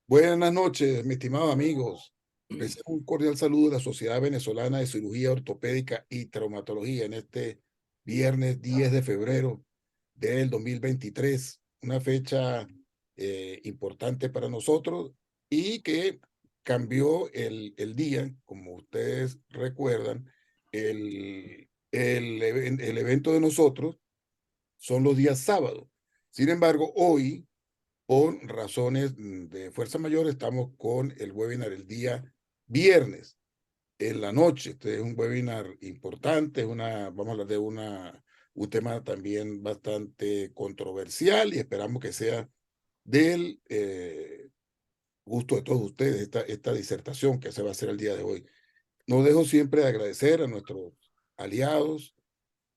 Buenas noches, mis estimados amigos. Recibo un cordial saludo de la Sociedad Venezolana de Cirugía Ortopédica y Traumatología en este viernes 10 de febrero del 2023, una fecha importante para nosotros y que cambió el día, como ustedes recuerdan, el evento de nosotros son los días sábados. Sin embargo, hoy por razones de fuerza mayor, estamos con el webinar el día viernes en la noche. Este es un webinar importante, vamos a hablar de un tema también bastante controversial y esperamos que sea del gusto de todos ustedes esta disertación que se va a hacer el día de hoy. Nos dejo siempre de agradecer a nuestros aliados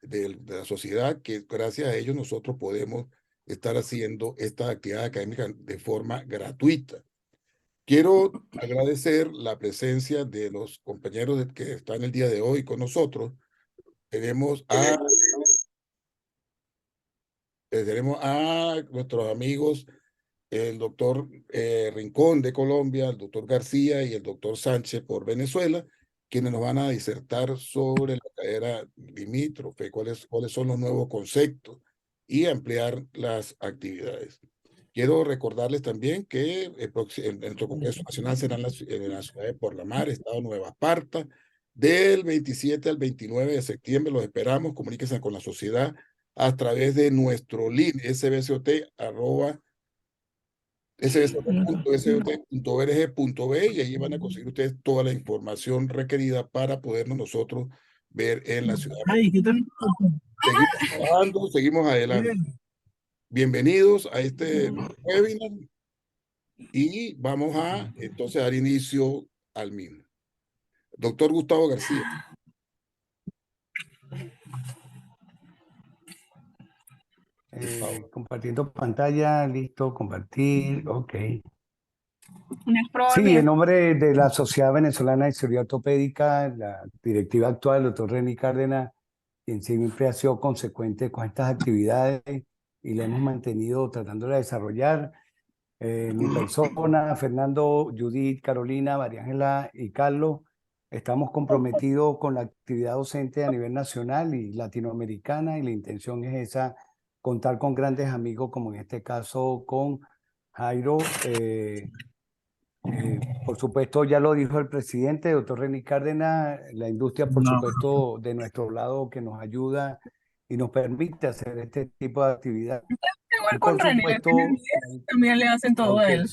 de la sociedad, que gracias a ellos nosotros podemos estar haciendo esta actividad académica de forma gratuita. Quiero agradecer la presencia de los compañeros que están el día de hoy con nosotros. Tenemos a nuestros amigos, el doctor Rincón de Colombia, el doctor García y el doctor Sánchez por Venezuela, quienes nos van a disertar sobre la cadera limítrofe, cuáles son los nuevos conceptos y ampliar las actividades. Quiero recordarles también que nuestro Congreso Nacional será en la ciudad de Porlamar, Estado de Nueva Esparta, del 27 al 29 de septiembre. Los esperamos. Comuníquense con la sociedad a través de nuestro link sbcot.org.be y allí van a conseguir ustedes toda la información requerida para podernos nosotros ver en la ciudad. Seguimos trabajando, seguimos adelante. Bienvenidos a este webinar y vamos a entonces dar inicio al mismo. Doctor Gustavo García. Compartiendo pantalla, listo, compartir, ok. Es Sí, en nombre de la Sociedad Venezolana de Cirugía Ortopédica, la directiva actual, el doctor René Cárdenas, quien siempre ha sido consecuente con estas actividades y la hemos mantenido tratando de desarrollar. Mi persona, Fernando, Judith, Carolina, María Ángela y Carlos, estamos comprometidos con la actividad docente a nivel nacional y latinoamericana y la intención es esa, contar con grandes amigos como en este caso con Jairo. Por supuesto, ya lo dijo el presidente, doctor René Cárdenas, la industria, por supuesto, de nuestro lado que nos ayuda y nos permite hacer este tipo de actividad. Igual Y con por René, supuesto, también le hacen todo a él.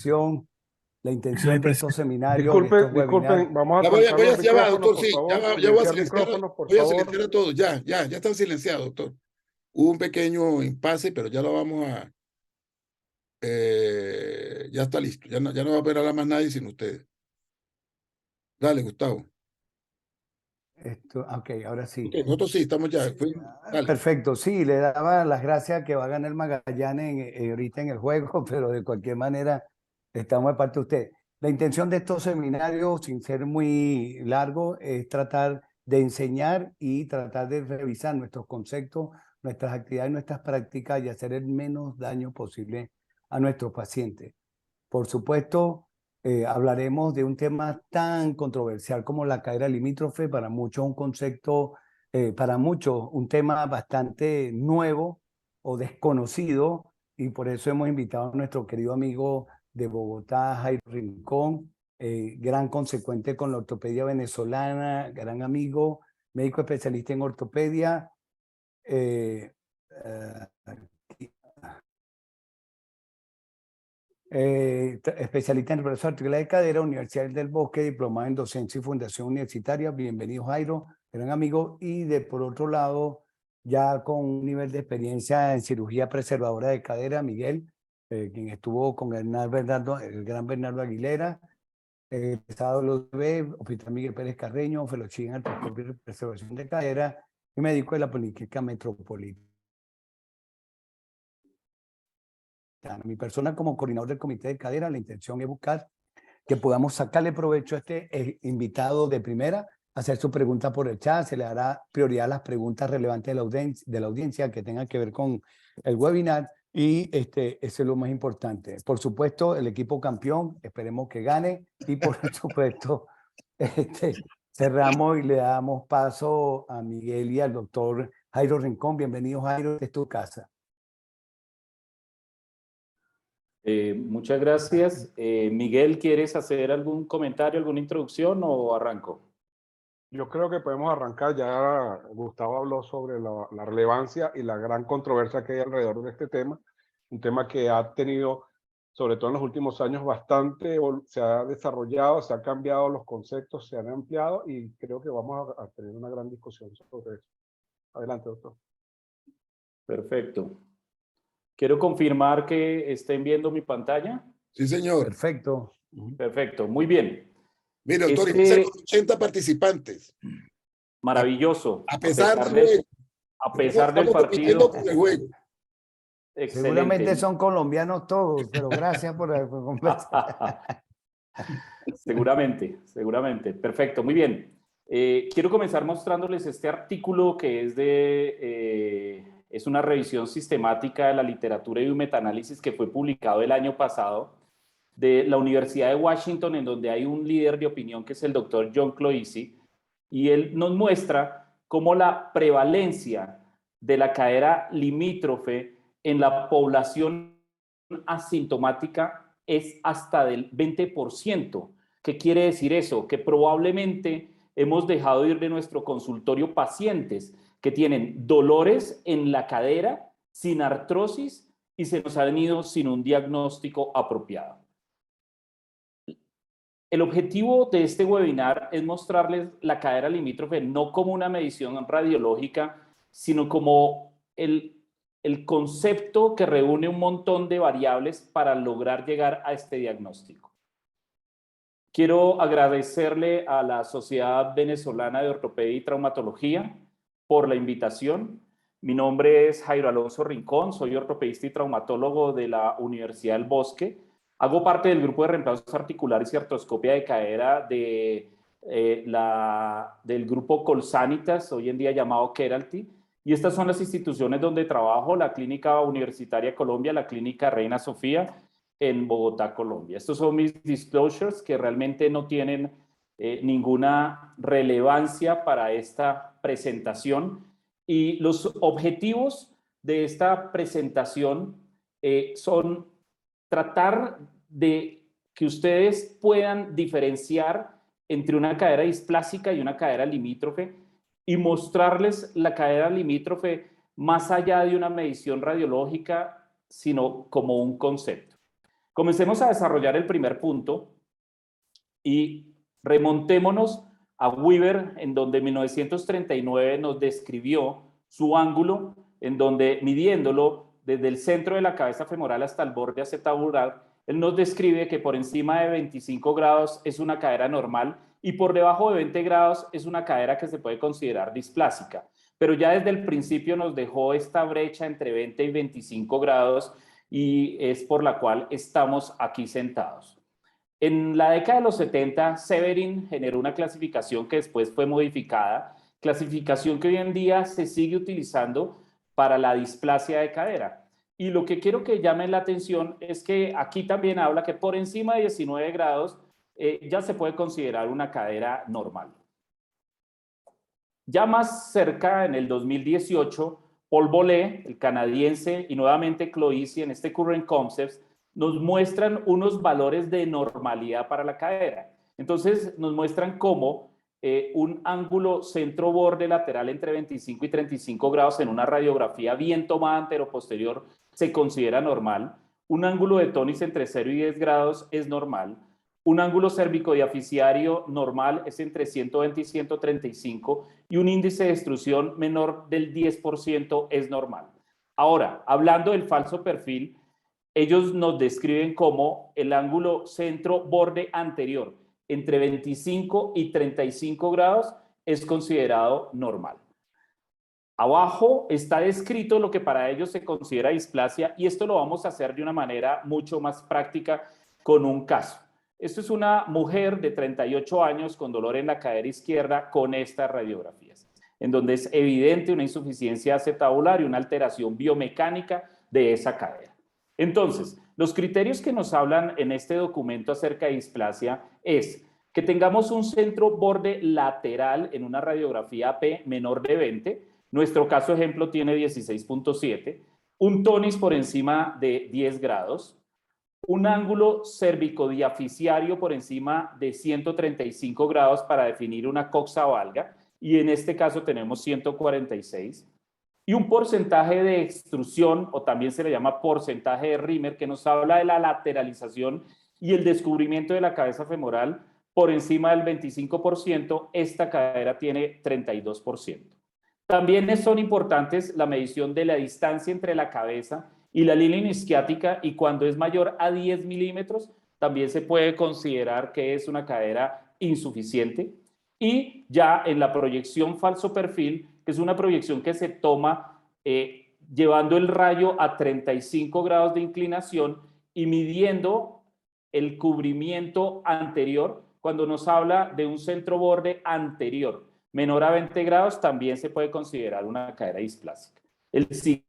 la intención de estos seminarios, de estos Disculpen, webinars. vamos a Ya trancar los ya va, micrófonos, doctor, por sí, favor. ya voy a Silenciar silenciar, micrófonos, por voy a favor. silenciar a todos. Ya están silenciados, doctor. Hubo un pequeño impasse, pero ya lo vamos a... ya está listo, ya no va a operar a más nadie sin ustedes. Dale, Gustavo. Ok, ahora sí. Okay, nosotros sí, estamos ya. Dale. Perfecto, sí, le daba las gracias que va a ganar Magallanes ahorita en el juego, pero de cualquier manera estamos de parte de usted. La intención de estos seminarios, sin ser muy largo, es tratar de enseñar y tratar de revisar nuestros conceptos, nuestras actividades, nuestras prácticas y hacer el menos daño posible a nuestros pacientes. Por supuesto, hablaremos de un tema tan controversial como la cadera limítrofe, para muchos un concepto, para muchos un tema bastante nuevo o desconocido, y por eso hemos invitado a nuestro querido amigo de Bogotá, Jairo Rincón, gran consecuente con la ortopedia venezolana, gran amigo, médico especialista en ortopedia. Especialista en reemplazo articular de cadera, Universidad del Bosque, diplomado en docencia y fundación universitaria. Bienvenido, Jairo, gran amigo. Y por otro lado, ya con un nivel de experiencia en cirugía preservadora de cadera, Miguel, quien estuvo con el gran Bernardo Aguilera, estado de los Hospital Miguel Pérez Carreño, fellowship en artroscopia y preservación de cadera y médico de la Policlínica Metropolitana. Mi persona como coordinador del comité de cadera, la intención es buscar que podamos sacarle provecho a este invitado de primera, hacer su pregunta por el chat, se le dará prioridad a las preguntas relevantes de la audiencia que tengan que ver con el webinar, Y ese es lo más importante. Por supuesto, el equipo campeón, esperemos que gane. Y por supuesto, cerramos y le damos paso a Miguel y al doctor Jairo Rincón. Bienvenido, Jairo, esta es tu casa. Muchas gracias. Miguel, ¿quieres hacer algún comentario, alguna introducción o arranco? Yo creo que podemos arrancar. Ya Gustavo habló sobre la relevancia y la gran controversia que hay alrededor de este tema. Un tema que ha tenido, sobre todo en los últimos años, bastante, se ha desarrollado, se han cambiado los conceptos, se han ampliado y creo que vamos a tener una gran discusión sobre eso. Adelante, doctor. Perfecto. Quiero confirmar que estén viendo mi pantalla. Sí, señor. Perfecto. Perfecto, muy bien. Mire, doctor, y 80 participantes. Maravilloso. A pesar del partido. Por el juego. Excelente. Seguramente son colombianos todos, pero gracias por conversar. Seguramente. Perfecto, muy bien. Quiero comenzar mostrándoles este artículo que es una revisión sistemática de la literatura y un metaanálisis que fue publicado el año pasado de la Universidad de Washington, en donde hay un líder de opinión que es el doctor John Cloisi, y él nos muestra cómo la prevalencia de la cadera limítrofe en la población asintomática es hasta del 20%. ¿Qué quiere decir eso? Que probablemente hemos dejado ir de nuestro consultorio pacientes que tienen dolores en la cadera, sin artrosis, y se nos han ido sin un diagnóstico apropiado. El objetivo de este webinar es mostrarles la cadera limítrofe no como una medición radiológica, sino como el concepto que reúne un montón de variables para lograr llegar a este diagnóstico. Quiero agradecerle a la Sociedad Venezolana de Ortopedia y Traumatología por la invitación. Mi nombre es Jairo Alonso Rincón, soy ortopedista y traumatólogo de la Universidad del Bosque. Hago parte del grupo de reemplazos articulares y artroscopia de cadera del grupo Colsanitas, hoy en día llamado Keralty. Y estas son las instituciones donde trabajo: la Clínica Universitaria Colombia, la Clínica Reina Sofía en Bogotá, Colombia. Estos son mis disclosures que realmente no tienen ninguna relevancia para esta presentación. Y los objetivos de esta presentación son tratar de que ustedes puedan diferenciar entre una cadera displásica y una cadera limítrofe y mostrarles la cadera limítrofe más allá de una medición radiológica, sino como un concepto. Comencemos a desarrollar el primer punto y remontémonos a Weaver, en donde en 1939 nos describió su ángulo, en donde midiéndolo desde el centro de la cabeza femoral hasta el borde acetabular, él nos describe que por encima de 25 grados es una cadera normal y por debajo de 20 grados es una cadera que se puede considerar displásica. Pero ya desde el principio nos dejó esta brecha entre 20 y 25 grados y es por la cual estamos aquí sentados. En la década de los 70, Severin generó una clasificación que después fue modificada, clasificación que hoy en día se sigue utilizando para la displasia de cadera. Y lo que quiero que llamen la atención es que aquí también habla que por encima de 19 grados ya se puede considerar una cadera normal. Ya más cerca, en el 2018, Paul Bolé, el canadiense, y nuevamente Cloisi en este Current Concepts, nos muestran unos valores de normalidad para la cadera. Entonces nos muestran cómo un ángulo centro-borde lateral entre 25 y 35 grados en una radiografía bien tomada anteroposterior se considera normal. Un ángulo de tónus entre 0 y 10 grados es normal. Un ángulo cervicodiafisiario normal es entre 120 y 135 y un índice de extrusión menor del 10% es normal. Ahora, hablando del falso perfil, ellos nos describen como el ángulo centro-borde anterior entre 25 y 35 grados es considerado normal. Abajo está descrito lo que para ellos se considera displasia y esto lo vamos a hacer de una manera mucho más práctica con un caso. Esto es una mujer de 38 años con dolor en la cadera izquierda con estas radiografías, en donde es evidente una insuficiencia acetabular y una alteración biomecánica de esa cadera. Entonces, los criterios que nos hablan en este documento acerca de displasia es que tengamos un centro borde lateral en una radiografía AP menor de 20, nuestro caso ejemplo tiene 16.7, un tonis por encima de 10 grados, un ángulo cervicodiafisiario por encima de 135 grados para definir una coxa valga, y en este caso tenemos 146, y un porcentaje de extrusión, o también se le llama porcentaje de Rimmer, que nos habla de la lateralización y el descubrimiento de la cabeza femoral por encima del 25%, esta cadera tiene 32%. También son importantes la medición de la distancia entre la cabeza y la línea isquiática, y cuando es mayor a 10 milímetros, también se puede considerar que es una cadera insuficiente. Y ya en la proyección falso perfil, que es una proyección que se toma llevando el rayo a 35 grados de inclinación y midiendo el cubrimiento anterior, cuando nos habla de un centro borde anterior menor a 20 grados, también se puede considerar una cadera displásica. El signo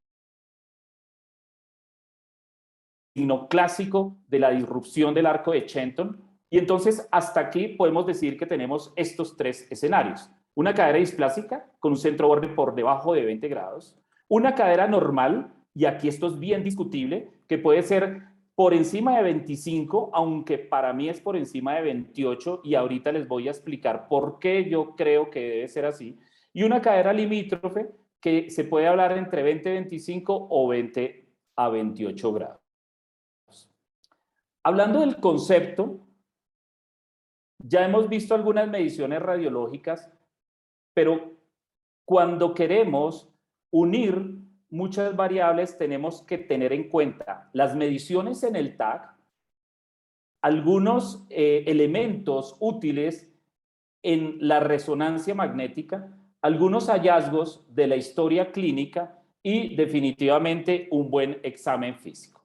clásico de la disrupción del arco de Shenton. Y entonces hasta aquí podemos decir que tenemos estos tres escenarios: una cadera displásica con un centro borde por debajo de 20 grados, una cadera normal, y aquí esto es bien discutible, que puede ser por encima de 25, aunque para mí es por encima de 28, y ahorita les voy a explicar por qué yo creo que debe ser así, y una cadera limítrofe que se puede hablar entre 20 a 25 o 20 a 28 grados. Hablando del concepto, ya hemos visto algunas mediciones radiológicas, pero cuando queremos unir muchas variables tenemos que tener en cuenta las mediciones en el TAC, algunos elementos útiles en la resonancia magnética, algunos hallazgos de la historia clínica y definitivamente un buen examen físico.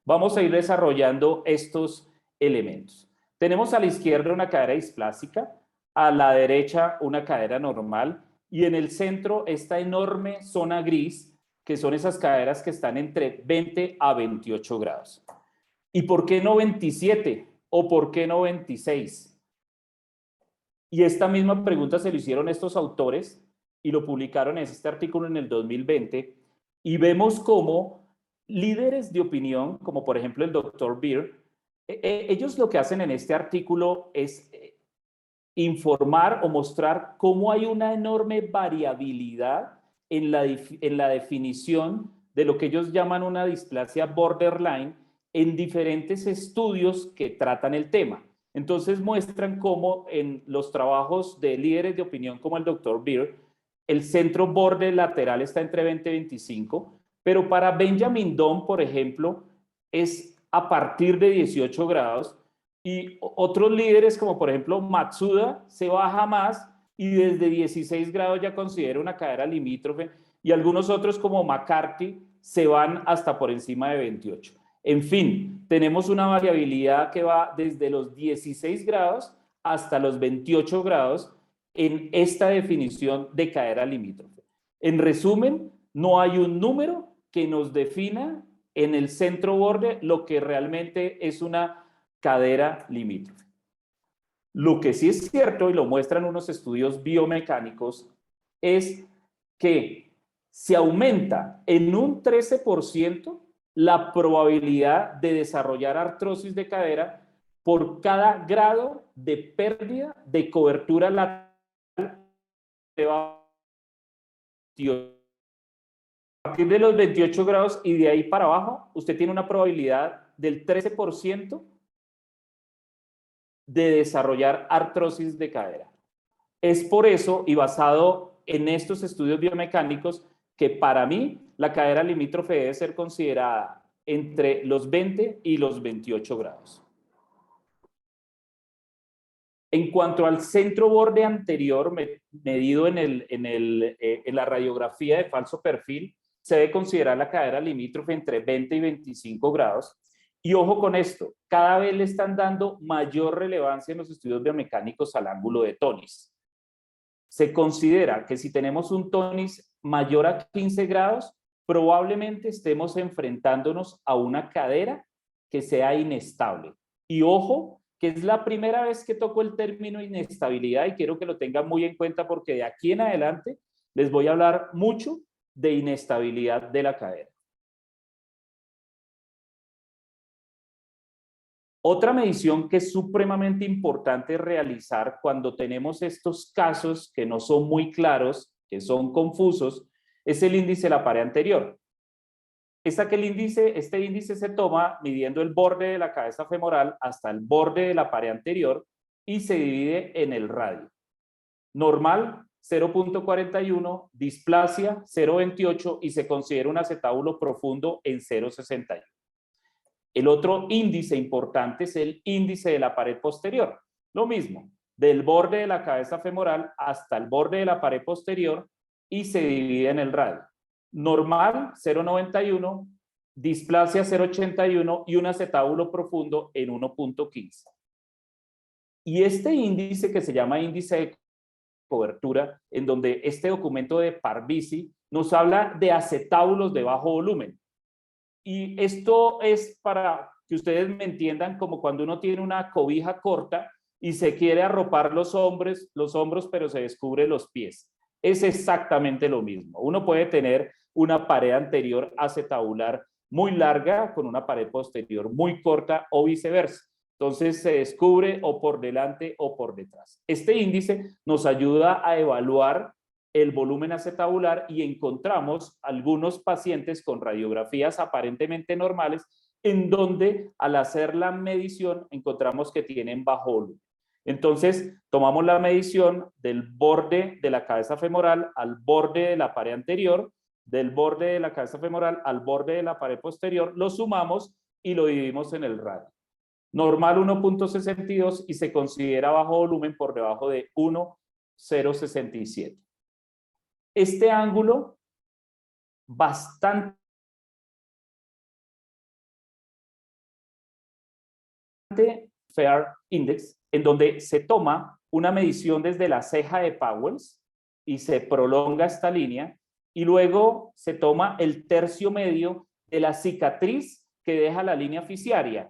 Vamos a ir desarrollando estos elementos. Tenemos a la izquierda una cadera displásica, a la derecha una cadera normal, y en el centro esta enorme zona gris, que son esas caderas que están entre 20 a 28 grados. ¿Y por qué no 27? ¿O por qué no 26? Y esta misma pregunta se lo hicieron estos autores y lo publicaron en este artículo en el 2020, y vemos cómo líderes de opinión, como por ejemplo el doctor Beer, ellos lo que hacen en este artículo es informar o mostrar cómo hay una enorme variabilidad en la definición de lo que ellos llaman una displasia borderline en diferentes estudios que tratan el tema. Entonces muestran cómo en los trabajos de líderes de opinión como el Dr. Beer, el centro borde lateral está entre 20 y 25, pero para Benjamin Dohm, por ejemplo, es a partir de 18 grados, y otros líderes como por ejemplo Matsuda se baja más y desde 16 grados ya considera una cadera limítrofe, y algunos otros como McCarthy se van hasta por encima de 28. En fin, tenemos una variabilidad que va desde los 16 grados hasta los 28 grados en esta definición de cadera limítrofe. En resumen, no hay un número que nos defina en el centro borde lo que realmente es una cadera limítrofe. Lo que sí es cierto, y lo muestran unos estudios biomecánicos, es que se aumenta en un 13% la probabilidad de desarrollar artrosis de cadera por cada grado de pérdida de cobertura lateral a partir de los 28 grados y de ahí para abajo, usted tiene una probabilidad del 13% de desarrollar artrosis de cadera. Es por eso, y basado en estos estudios biomecánicos, que para mí la cadera limítrofe debe ser considerada entre los 20 y los 28 grados. En cuanto al centro borde anterior, medido en la radiografía de falso perfil, se debe considerar la cadera limítrofe entre 20 y 25 grados. Y ojo con esto, cada vez le están dando mayor relevancia en los estudios biomecánicos al ángulo de tonis. Se considera que si tenemos un tonis mayor a 15 grados, probablemente estemos enfrentándonos a una cadera que sea inestable. Y ojo, que es la primera vez que toco el término inestabilidad y quiero que lo tengan muy en cuenta porque de aquí en adelante les voy a hablar mucho de inestabilidad de la cadera. Otra medición que es supremamente importante realizar cuando tenemos estos casos que no son muy claros, que son confusos, es el índice de la pared anterior. Este índice se toma midiendo el borde de la cabeza femoral hasta el borde de la pared anterior y se divide en el radio. Normal, 0.41, displasia, 0.28 y se considera un acetábulo profundo en 0.61. El otro índice importante es el índice de la pared posterior. Lo mismo, del borde de la cabeza femoral hasta el borde de la pared posterior y se divide en el radio. Normal, 0.91, displasia 0.81 y un acetábulo profundo en 1.15. Y este índice que se llama índice de cobertura, en donde este documento de Parvizi nos habla de acetábulos de bajo volumen. Y esto es para que ustedes me entiendan como cuando uno tiene una cobija corta y se quiere arropar los hombros, pero se descubre los pies. Es exactamente lo mismo. Uno puede tener una pared anterior acetabular muy larga con una pared posterior muy corta o viceversa. Entonces se descubre o por delante o por detrás. Este índice nos ayuda a evaluar el volumen acetabular y encontramos algunos pacientes con radiografías aparentemente normales en donde al hacer la medición encontramos que tienen bajo volumen. Entonces tomamos la medición del borde de la cabeza femoral al borde de la pared anterior, del borde de la cabeza femoral al borde de la pared posterior, lo sumamos y lo dividimos en el radio. Normal 1.62 y se considera bajo volumen por debajo de 1.067. Este ángulo bastante Fair Index, en donde se toma una medición desde la ceja de Pauwels y se prolonga esta línea y luego se toma el tercio medio de la cicatriz que deja la línea fisiaria.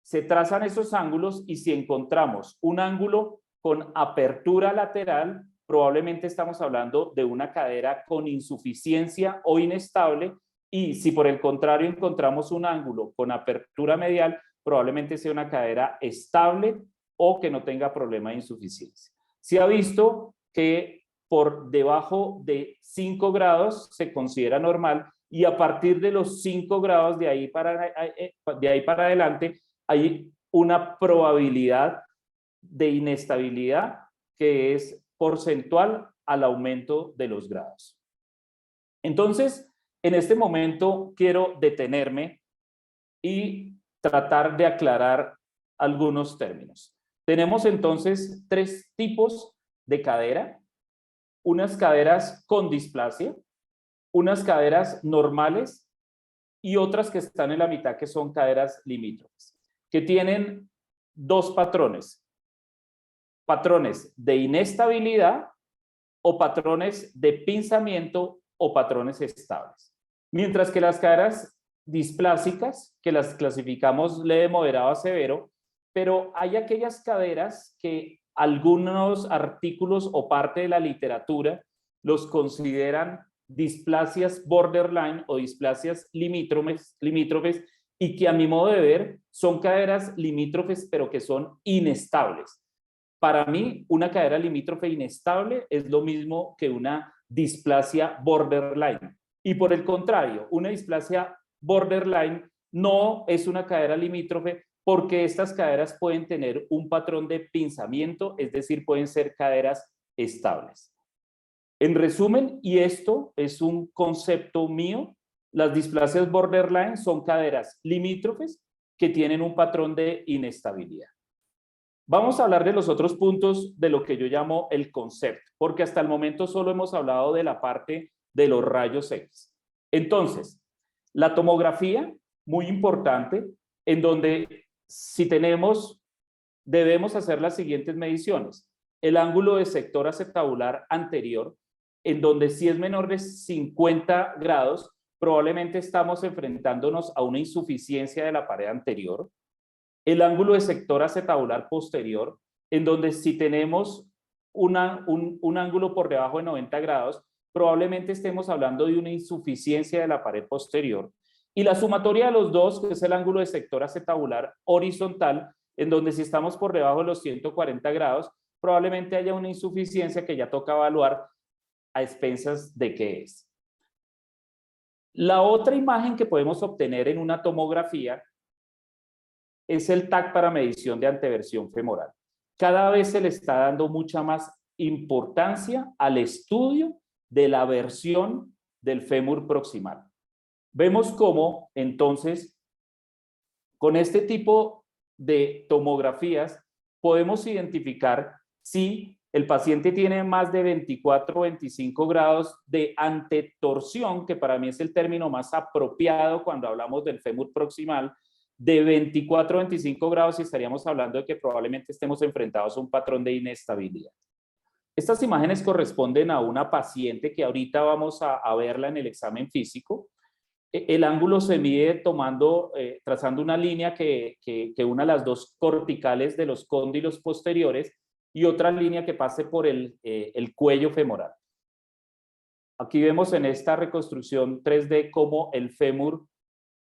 Se trazan esos ángulos y si encontramos un ángulo con apertura lateral, probablemente estamos hablando de una cadera con insuficiencia o inestable, y si por el contrario encontramos un ángulo con apertura medial, probablemente sea una cadera estable o que no tenga problema de insuficiencia. Se ha visto que por debajo de 5 grados se considera normal y a partir de los 5 grados de ahí para adelante hay una probabilidad de inestabilidad que es porcentual al aumento de los grados. Entonces, en este momento quiero detenerme y tratar de aclarar algunos términos. Tenemos entonces 3 tipos de cadera: unas caderas con displasia, unas caderas normales y otras que están en la mitad que son caderas limítrofes, que tienen 2 patrones. Patrones de inestabilidad o patrones de pinzamiento o patrones estables. Mientras que las caderas displásicas, que las clasificamos leve, moderado a severo, pero hay aquellas caderas que algunos artículos o parte de la literatura los consideran displasias borderline o displasias limítrofes y que a mi modo de ver son caderas limítrofes pero que son inestables. Para mí, una cadera limítrofe inestable es lo mismo que una displasia borderline. Y por el contrario, una displasia borderline no es una cadera limítrofe porque estas caderas pueden tener un patrón de pinzamiento, es decir, pueden ser caderas estables. En resumen, y esto es un concepto mío, las displasias borderline son caderas limítrofes que tienen un patrón de inestabilidad. Vamos a hablar de los otros puntos de lo que yo llamo el concepto, porque hasta el momento solo hemos hablado de la parte de los rayos X. Entonces, la tomografía, muy importante, en donde si debemos hacer las siguientes mediciones. El ángulo de sector acetabular anterior, en donde si es menor de 50 grados, probablemente estamos enfrentándonos a una insuficiencia de la pared anterior. El ángulo de sector acetabular posterior, en donde si tenemos un ángulo por debajo de 90 grados, probablemente estemos hablando de una insuficiencia de la pared posterior. Y la sumatoria de los dos, que es el ángulo de sector acetabular horizontal, en donde si estamos por debajo de los 140 grados, probablemente haya una insuficiencia que ya toca evaluar a expensas de qué es. La otra imagen que podemos obtener en una tomografía es el TAC para medición de anteversión femoral. Cada vez se le está dando mucha más importancia al estudio de la versión del fémur proximal. Vemos cómo, entonces, con este tipo de tomografías, podemos identificar si el paciente tiene más de 24 o 25 grados de antetorsión, que para mí es el término más apropiado cuando hablamos del fémur proximal, de 24 o 25 grados, y estaríamos hablando de que probablemente estemos enfrentados a un patrón de inestabilidad. Estas imágenes corresponden a una paciente que ahorita vamos a verla en el examen físico. El ángulo se mide trazando una línea que una las dos corticales de los cóndilos posteriores y otra línea que pase por el cuello femoral. Aquí vemos en esta reconstrucción 3D cómo el fémur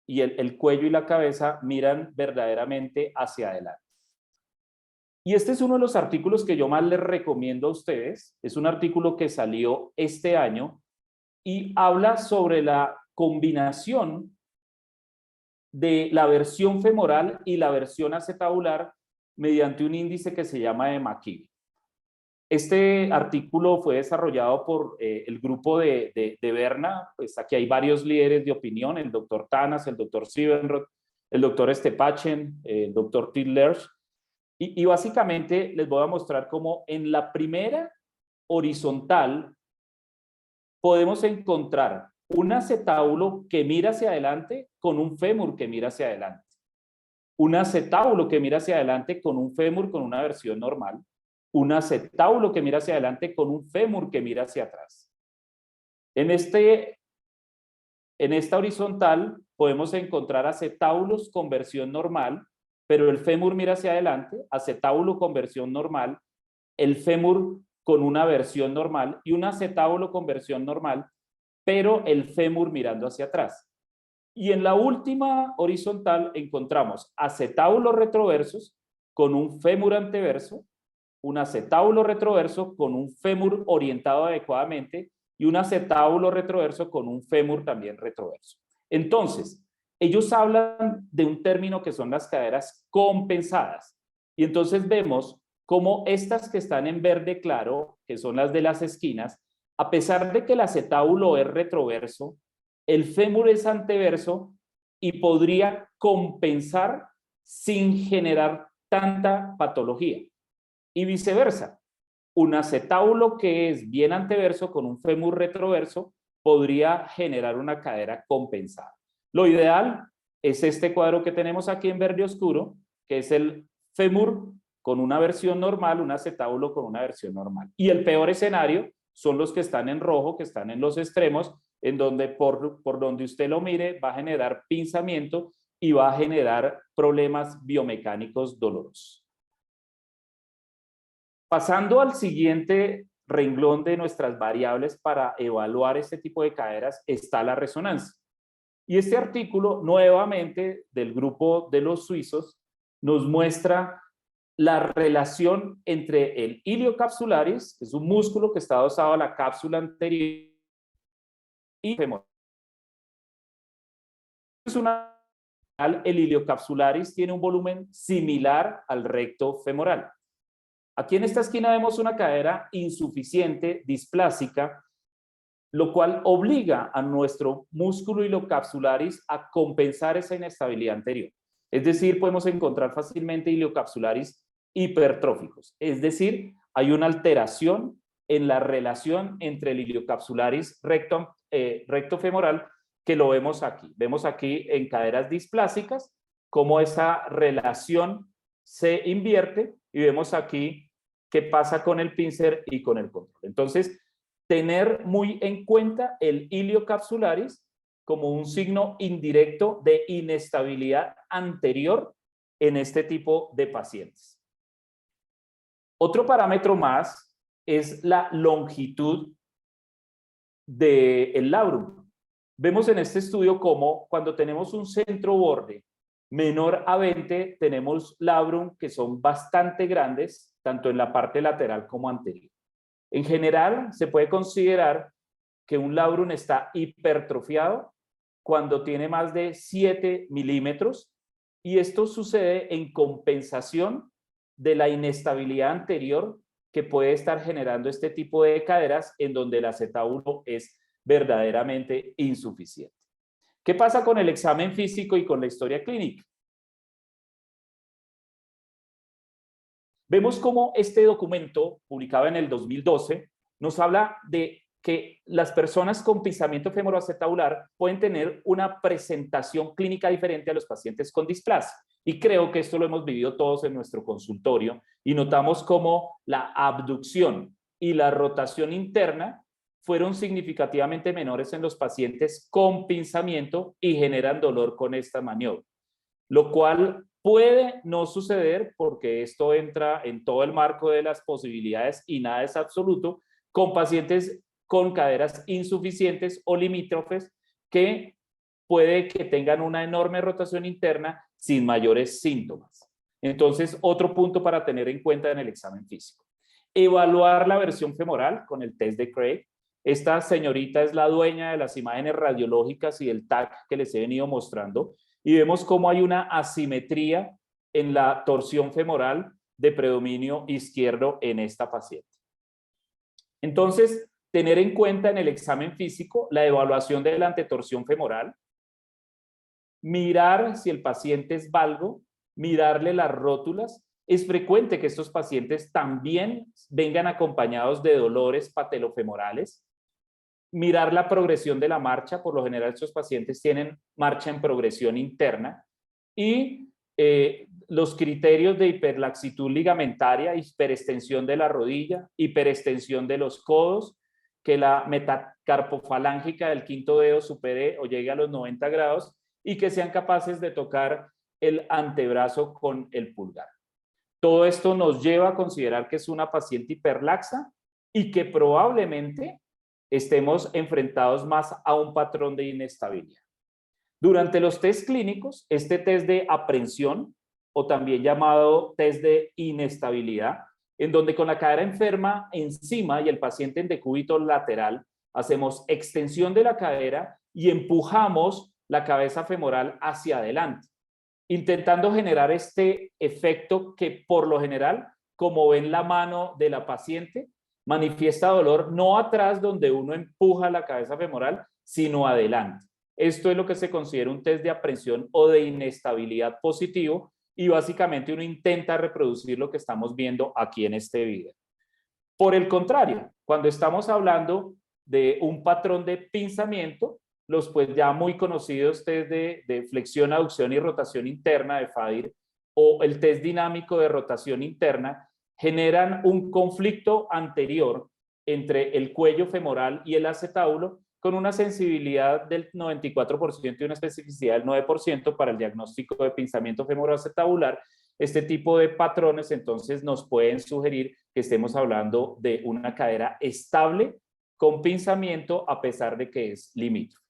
y el cuello y la cabeza miran verdaderamente hacia adelante. Y este es uno de los artículos que yo más les recomiendo a ustedes. Es un artículo que salió este año y habla sobre la combinación de la versión femoral y la versión acetabular mediante un índice que se llama de McKibben. Este artículo fue desarrollado por el grupo de Berna. Pues aquí hay varios líderes de opinión, el doctor Tanas, el doctor Siebenroth, el doctor Stepachen, el doctor Tidlersch. Y básicamente les voy a mostrar cómo en la primera horizontal podemos encontrar un acetábulo que mira hacia adelante con un fémur que mira hacia adelante. Un acetábulo que mira hacia adelante con un fémur con una versión normal. Un acetábulo que mira hacia adelante con un fémur que mira hacia atrás. En esta horizontal podemos encontrar acetábulos con versión normal, pero el fémur mira hacia adelante, acetábulo con versión normal, el fémur con una versión normal y un acetábulo con versión normal, pero el fémur mirando hacia atrás. Y en la última horizontal encontramos acetábulos retroversos con un fémur anteverso, un acetábulo retroverso con un fémur orientado adecuadamente y un acetábulo retroverso con un fémur también retroverso. Entonces, ellos hablan de un término que son las caderas compensadas. Y entonces vemos cómo estas que están en verde claro, que son las de las esquinas, a pesar de que el acetábulo es retroverso, el fémur es anteverso y podría compensar sin generar tanta patología. Y viceversa, un acetábulo que es bien anteverso con un fémur retroverso podría generar una cadera compensada. Lo ideal es este cuadro que tenemos aquí en verde oscuro, que es el fémur con una versión normal, un acetábulo con una versión normal. Y el peor escenario son los que están en rojo, que están en los extremos, en donde por donde usted lo mire va a generar pinzamiento y va a generar problemas biomecánicos dolorosos. Pasando al siguiente renglón de nuestras variables para evaluar este tipo de caderas está la resonancia. Y este artículo, nuevamente, del grupo de los suizos, nos muestra la relación entre el ilio capsularis, que es un músculo que está adosado a la cápsula anterior, y femoral. El ilio capsularis tiene un volumen similar al recto femoral. Aquí en esta esquina vemos una cadera insuficiente, displásica, lo cual obliga a nuestro músculo iliocapsularis a compensar esa inestabilidad anterior. Es decir, podemos encontrar fácilmente iliocapsularis hipertróficos. Es decir, hay una alteración en la relación entre el iliocapsularis recto femoral, que lo vemos aquí. Vemos aquí en caderas displásicas cómo esa relación se invierte y vemos aquí qué pasa con el pincer y con el control. Entonces, tener muy en cuenta el ilio capsularis como un signo indirecto de inestabilidad anterior en este tipo de pacientes. Otro parámetro más es la longitud del labrum. Vemos en este estudio cómo cuando tenemos un centro borde menor a 20, tenemos labrum que son bastante grandes, tanto en la parte lateral como anterior. En general, se puede considerar que un labrum está hipertrofiado cuando tiene más de 7 milímetros, y esto sucede en compensación de la inestabilidad anterior que puede estar generando este tipo de caderas en donde la Z1 es verdaderamente insuficiente. ¿Qué pasa con el examen físico y con la historia clínica? Vemos cómo este documento, publicado en el 2012, nos habla de que las personas con pinzamiento femoroacetabular pueden tener una presentación clínica diferente a los pacientes con displasia. Y creo que esto lo hemos vivido todos en nuestro consultorio y notamos cómo la abducción y la rotación interna fueron significativamente menores en los pacientes con pinzamiento y generan dolor con esta maniobra, lo cual puede no suceder porque esto entra en todo el marco de las posibilidades y nada es absoluto con pacientes con caderas insuficientes o limítrofes que puede que tengan una enorme rotación interna sin mayores síntomas. Entonces, otro punto para tener en cuenta en el examen físico. Evaluar la versión femoral con el test de Craig. Esta señorita es la dueña de las imágenes radiológicas y del TAC que les he venido mostrando, y vemos cómo hay una asimetría en la torsión femoral de predominio izquierdo en esta paciente. Entonces, tener en cuenta en el examen físico la evaluación de la antetorsión femoral, mirar si el paciente es valgo, mirarle las rótulas. Es frecuente que estos pacientes también vengan acompañados de dolores patelofemorales. Mirar la progresión de la marcha, por lo general estos pacientes tienen marcha en progresión interna, y los criterios de hiperlaxitud ligamentaria, hiperextensión de la rodilla, hiperextensión de los codos, que la metacarpofalángica del quinto dedo supere o llegue a los 90 grados y que sean capaces de tocar el antebrazo con el pulgar. Todo esto nos lleva a considerar que es una paciente hiperlaxa y que probablemente estemos enfrentados más a un patrón de inestabilidad. Durante los test clínicos, este test de aprensión, o también llamado test de inestabilidad, en donde con la cadera enferma encima y el paciente en decúbito lateral, hacemos extensión de la cadera y empujamos la cabeza femoral hacia adelante, intentando generar este efecto que por lo general, como ven la mano de la paciente, manifiesta dolor no atrás donde uno empuja la cabeza femoral, sino adelante. Esto es lo que se considera un test de aprensión o de inestabilidad positivo, y básicamente uno intenta reproducir lo que estamos viendo aquí en este video. Por el contrario, cuando estamos hablando de un patrón de pinzamiento, los pues ya muy conocidos test de flexión, aducción y rotación interna de Fadir o el test dinámico de rotación interna generan un conflicto anterior entre el cuello femoral y el acetábulo con una sensibilidad del 94% y una especificidad del 9% para el diagnóstico de pinzamiento femoroacetabular. Este tipo de patrones entonces nos pueden sugerir que estemos hablando de una cadera estable con pinzamiento a pesar de que es limítrofe.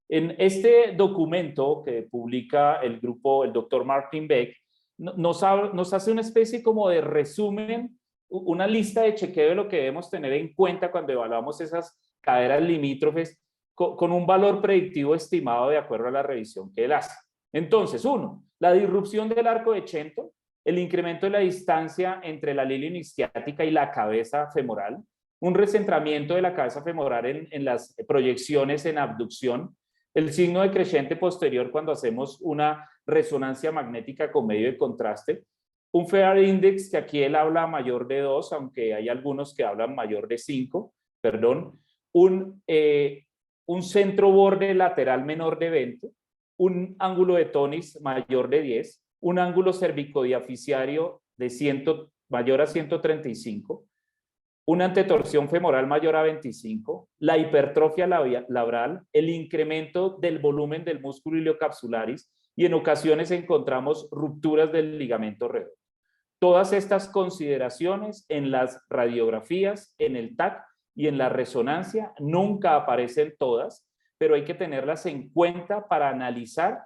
En este documento que publica el grupo, el doctor Martin Beck, nos hace una especie como de resumen, una lista de chequeo de lo que debemos tener en cuenta cuando evaluamos esas caderas limítrofes con un valor predictivo estimado de acuerdo a la revisión que él hace. Entonces, 1, la disrupción del arco de Shenton, el incremento de la distancia entre la lílea isquiática y la cabeza femoral, un recentramiento de la cabeza femoral en las proyecciones en abducción, el signo decreciente posterior cuando hacemos una resonancia magnética con medio de contraste, un Fear Index que aquí él habla mayor de 2, aunque hay algunos que hablan mayor de 5, perdón, un centro borde lateral menor de 20, un ángulo de Tonis mayor de 10, un ángulo cervicodiaficiario de mayor a 135, una antetorsión femoral mayor a 25, la hipertrofia labral, el incremento del volumen del músculo iliocapsularis y en ocasiones encontramos rupturas del ligamento redondo. Todas estas consideraciones en las radiografías, en el TAC y en la resonancia nunca aparecen todas, pero hay que tenerlas en cuenta para analizar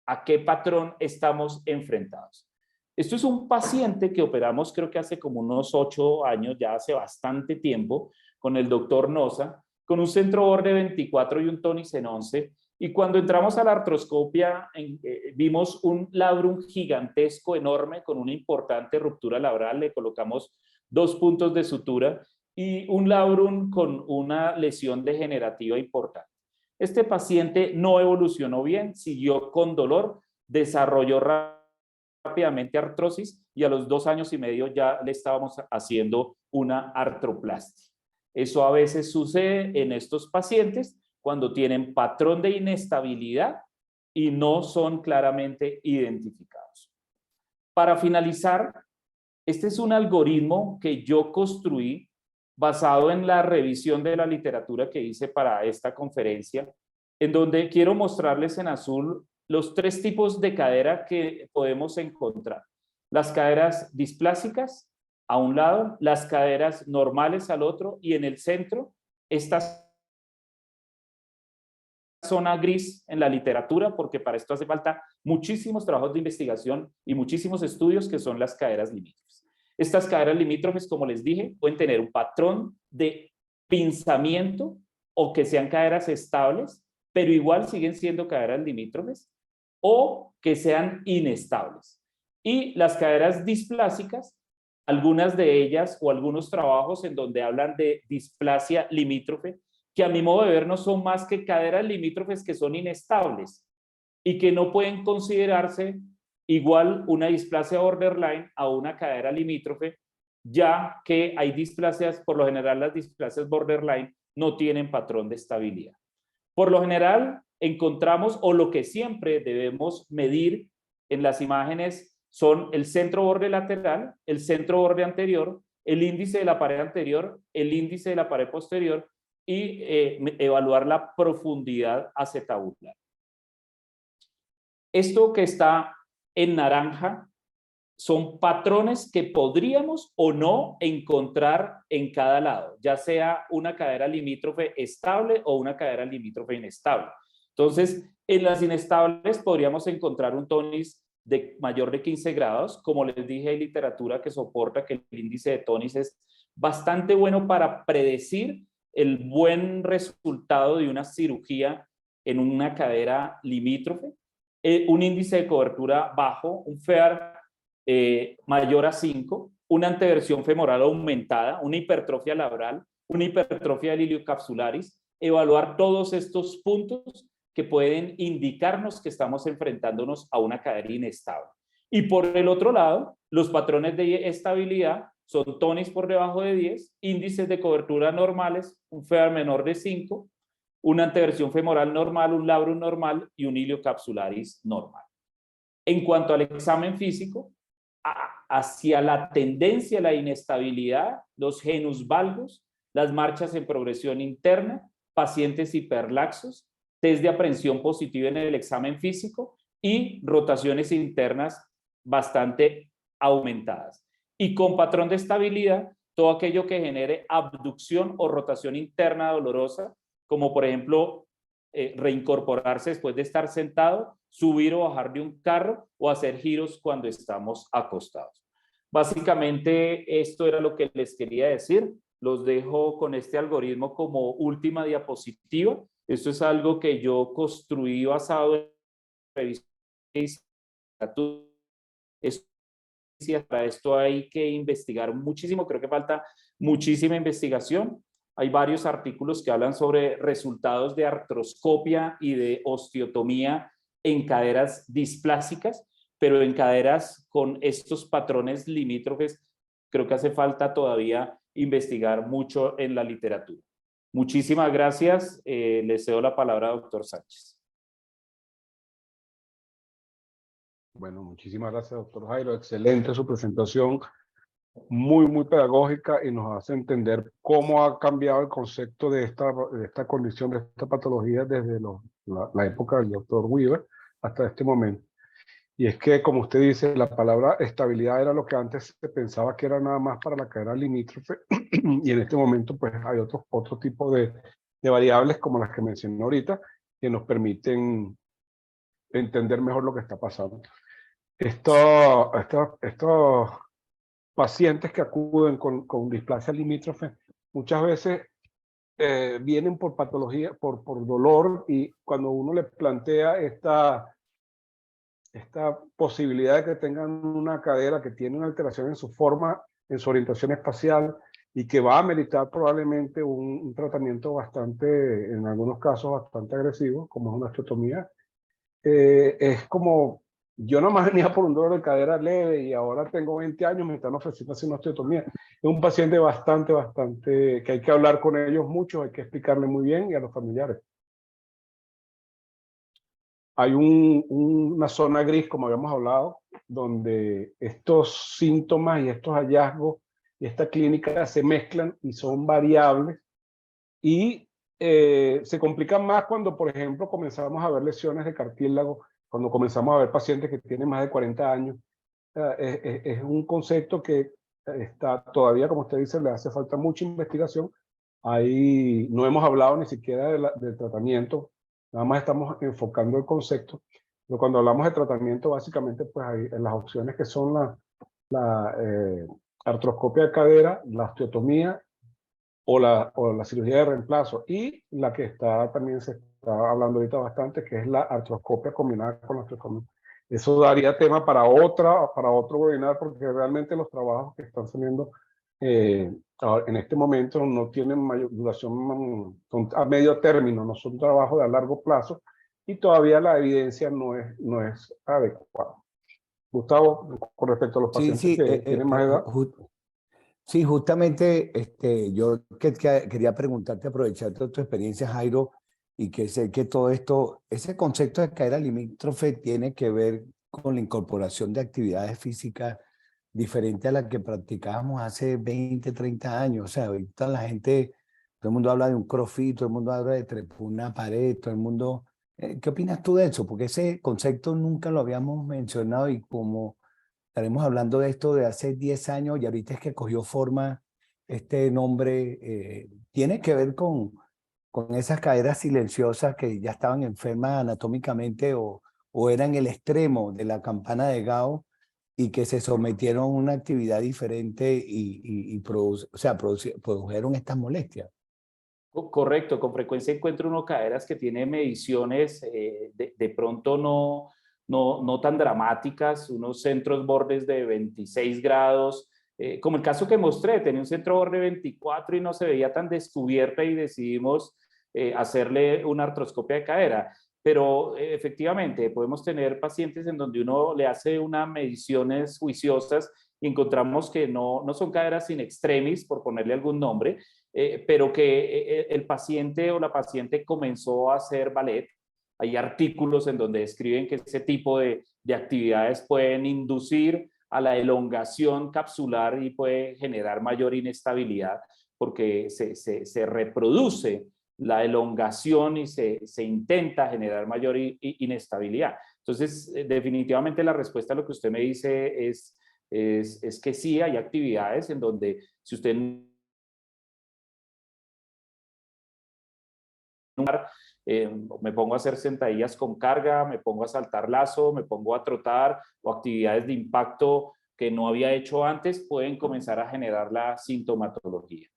a qué patrón estamos enfrentados. Esto es un paciente que operamos creo que hace como unos 8 años, ya hace bastante tiempo, con el doctor Noza, con un centro borde 24 y un tónice en 11. Y cuando entramos a la artroscopia, vimos un labrum gigantesco, enorme, con una importante ruptura labral. Le colocamos 2 puntos de sutura y un labrum con una lesión degenerativa importante. Este paciente no evolucionó bien, siguió con dolor, desarrolló rápidamente artrosis y a los 2 años y medio ya le estábamos haciendo una artroplastia. Eso a veces sucede en estos pacientes cuando tienen patrón de inestabilidad y no son claramente identificados. Para finalizar, este es un algoritmo que yo construí basado en la revisión de la literatura que hice para esta conferencia, en donde quiero mostrarles en azul los 3 tipos de cadera que podemos encontrar. Las caderas displásicas a un lado, las caderas normales al otro y en el centro, esta zona gris en la literatura, porque para esto hace falta muchísimos trabajos de investigación y muchísimos estudios, que son las caderas limítrofes. Estas caderas limítrofes, como les dije, pueden tener un patrón de pinzamiento o que sean caderas estables, pero igual siguen siendo caderas limítrofes, o que sean inestables. Y las caderas displásicas, algunas de ellas o algunos trabajos en donde hablan de displasia limítrofe, que a mi modo de ver no son más que caderas limítrofes que son inestables y que no pueden considerarse igual una displasia borderline a una cadera limítrofe, ya que hay displasias, por lo general las displasias borderline no tienen patrón de estabilidad. Por lo general encontramos, o lo que siempre debemos medir en las imágenes son el centro borde lateral, el centro borde anterior, el índice de la pared anterior, el índice de la pared posterior y evaluar la profundidad acetabular. Esto que está en naranja son patrones que podríamos o no encontrar en cada lado, ya sea una cadera limítrofe estable o una cadera limítrofe inestable. Entonces, en las inestables podríamos encontrar un tonis de mayor de 15 grados. Como les dije, hay literatura que soporta que el índice de tonis es bastante bueno para predecir el buen resultado de una cirugía en una cadera limítrofe. Un índice de cobertura bajo, un FEAR mayor a 5, una anteversión femoral aumentada, una hipertrofia labral, una hipertrofia del iliocapsularis, evaluar todos estos puntos que pueden indicarnos que estamos enfrentándonos a una cadera inestable. Y por el otro lado, los patrones de estabilidad son tonis por debajo de 10, índices de cobertura normales, un FEAR menor de 5, una anteversión femoral normal, un labrum normal y un iliocapsularis normal. En cuanto al examen físico, hacia la tendencia a la inestabilidad, los genus valgus, las marchas en progresión interna, pacientes hiperlaxos, test de aprehensión positiva en el examen físico y rotaciones internas bastante aumentadas. Y con patrón de estabilidad, todo aquello que genere abducción o rotación interna dolorosa, como por ejemplo reincorporarse después de estar sentado, subir o bajar de un carro o hacer giros cuando estamos acostados. Básicamente esto era lo que les quería decir. Los dejo con este algoritmo como última diapositiva. Esto es algo que yo construí basado en revisión de literatura. Para esto hay que investigar muchísimo, creo que falta muchísima investigación. Hay varios artículos que hablan sobre resultados de artroscopia y de osteotomía en caderas displásicas, pero en caderas con estos patrones limítrofes creo que hace falta todavía investigar mucho en la literatura. Muchísimas gracias. Le cedo la palabra al doctor Sánchez. Bueno, muchísimas gracias, doctor Jairo. Excelente su presentación. muy pedagógica y nos hace entender cómo ha cambiado el concepto de esta condición, de esta patología desde la época del doctor Weaver hasta este momento. Y es que, como usted dice, la palabra estabilidad era lo que antes se pensaba que era nada más para la cadera limítrofe, y en este momento pues hay otro tipo de variables como las que mencioné ahorita, que nos permiten entender mejor lo que está pasando. Estos pacientes que acuden con displasia limítrofe muchas veces vienen por patología, por dolor, y cuando uno les plantea esta posibilidad de que tengan una cadera que tiene una alteración en su forma, en su orientación espacial, y que va a ameritar probablemente un tratamiento bastante, en algunos casos bastante agresivo, como es una osteotomía, es como, yo nomás venía por un dolor de cadera leve y ahora tengo 20 años, me están ofreciendo hacer una osteotomía. Es un paciente bastante, que hay que hablar con ellos mucho, hay que explicarle muy bien, y a los familiares. Hay una zona gris, como habíamos hablado, donde estos síntomas y estos hallazgos y esta clínica se mezclan y son variables, y se complican más cuando, por ejemplo, comenzamos a ver lesiones de cartílago, cuando comenzamos a ver pacientes que tienen más de 40 años. Es un concepto que está todavía, como usted dice, le hace falta mucha investigación. Ahí no hemos hablado ni siquiera del tratamiento, nada más estamos enfocando el concepto. Pero cuando hablamos de tratamiento, básicamente pues hay las opciones que son la artroscopia de cadera, la osteotomía o la cirugía de reemplazo, y la que también se está hablando ahorita bastante, que es la artroscopia combinada con la osteotomía. Eso daría tema para otro webinar, porque realmente los trabajos que están saliendo en este momento no tienen mayor duración, son a medio término, no son trabajos de a largo plazo, y todavía la evidencia no es adecuada. Gustavo, con respecto a los pacientes que tienen más edad. Sí, justamente yo quería preguntarte, aprovechar tu experiencia, Jairo, y que sé que todo esto, ese concepto de cadera limítrofe tiene que ver con la incorporación de actividades físicas diferentes a las que practicábamos hace 20, 30 años. O sea, ahorita la gente, todo el mundo habla de un crossfit, todo el mundo habla de trepar una pared, todo el mundo... ¿Qué opinas tú de eso? Porque ese concepto nunca lo habíamos mencionado, y como estaremos hablando de esto de hace 10 años y ahorita es que cogió forma este nombre, tiene que ver con esas caderas silenciosas que ya estaban enfermas anatómicamente, o eran el extremo de la campana de Gauss, y que se sometieron a una actividad diferente y produjeron estas molestias. Correcto, con frecuencia encuentro uno caderas que tiene mediciones de pronto no tan dramáticas, unos centros bordes de 26 grados, como el caso que mostré, tenía un centro borde de 24 y no se veía tan descubierta, y decidimos hacerle una artroscopia de cadera. Pero efectivamente podemos tener pacientes en donde uno le hace unas mediciones juiciosas y encontramos que no son caderas in extremis, por ponerle algún nombre, pero que el paciente o la paciente comenzó a hacer ballet. Hay artículos en donde describen que ese tipo de actividades pueden inducir a la elongación capsular y puede generar mayor inestabilidad, porque se reproduce la elongación y se intenta generar mayor inestabilidad. Entonces, definitivamente la respuesta a lo que usted me dice es que sí, hay actividades en donde si usted me pongo a hacer sentadillas con carga, me pongo a saltar lazo, me pongo a trotar, o actividades de impacto que no había hecho antes, pueden comenzar a generar la sintomatología.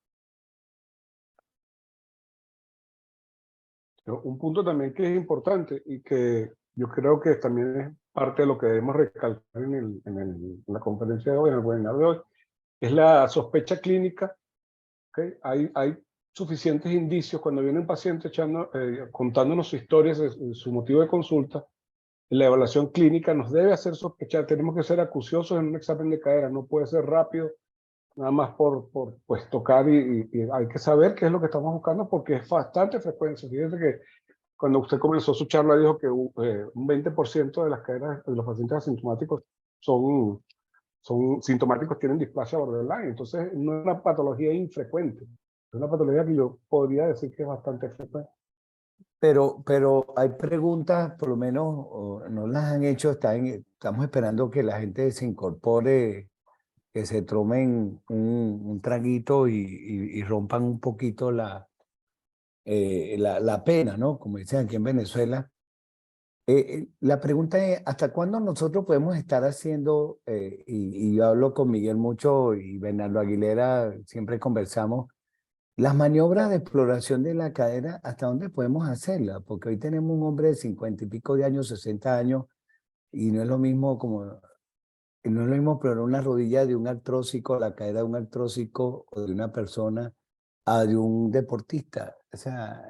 Un punto también que es importante y que yo creo que también es parte de lo que debemos recalcar en la conferencia de hoy, en el webinar de hoy, es la sospecha clínica. ¿Okay? Hay suficientes indicios cuando viene un paciente contándonos su historia, su motivo de consulta. La evaluación clínica nos debe hacer sospechar, tenemos que ser acuciosos en un examen de cadera, no puede ser rápido, nada más por pues, tocar, y hay que saber qué es lo que estamos buscando, porque es bastante frecuencia. Fíjense que cuando usted comenzó su charla dijo que un 20% de las caderas de los pacientes asintomáticos son son sintomáticos, tienen displasia borderline. Entonces, no es una patología infrecuente. Es una patología que yo podría decir que es bastante frecuente. Pero hay preguntas, por lo menos no las han hecho, estamos esperando que la gente se incorpore, que se tomen un traguito y rompan un poquito la pena, ¿no? Como dicen aquí en Venezuela. La pregunta es, ¿hasta cuándo nosotros podemos estar haciendo, y yo hablo con Miguel mucho y Bernardo Aguilera, siempre conversamos, las maniobras de exploración de la cadera, ¿hasta dónde podemos hacerlas? Porque hoy tenemos un hombre de 50 y pico de años, 60 años, y no es lo mismo no es lo mismo explorar una rodilla de un artrósico, la cadera de un artrósico o de una persona a de un deportista. O sea,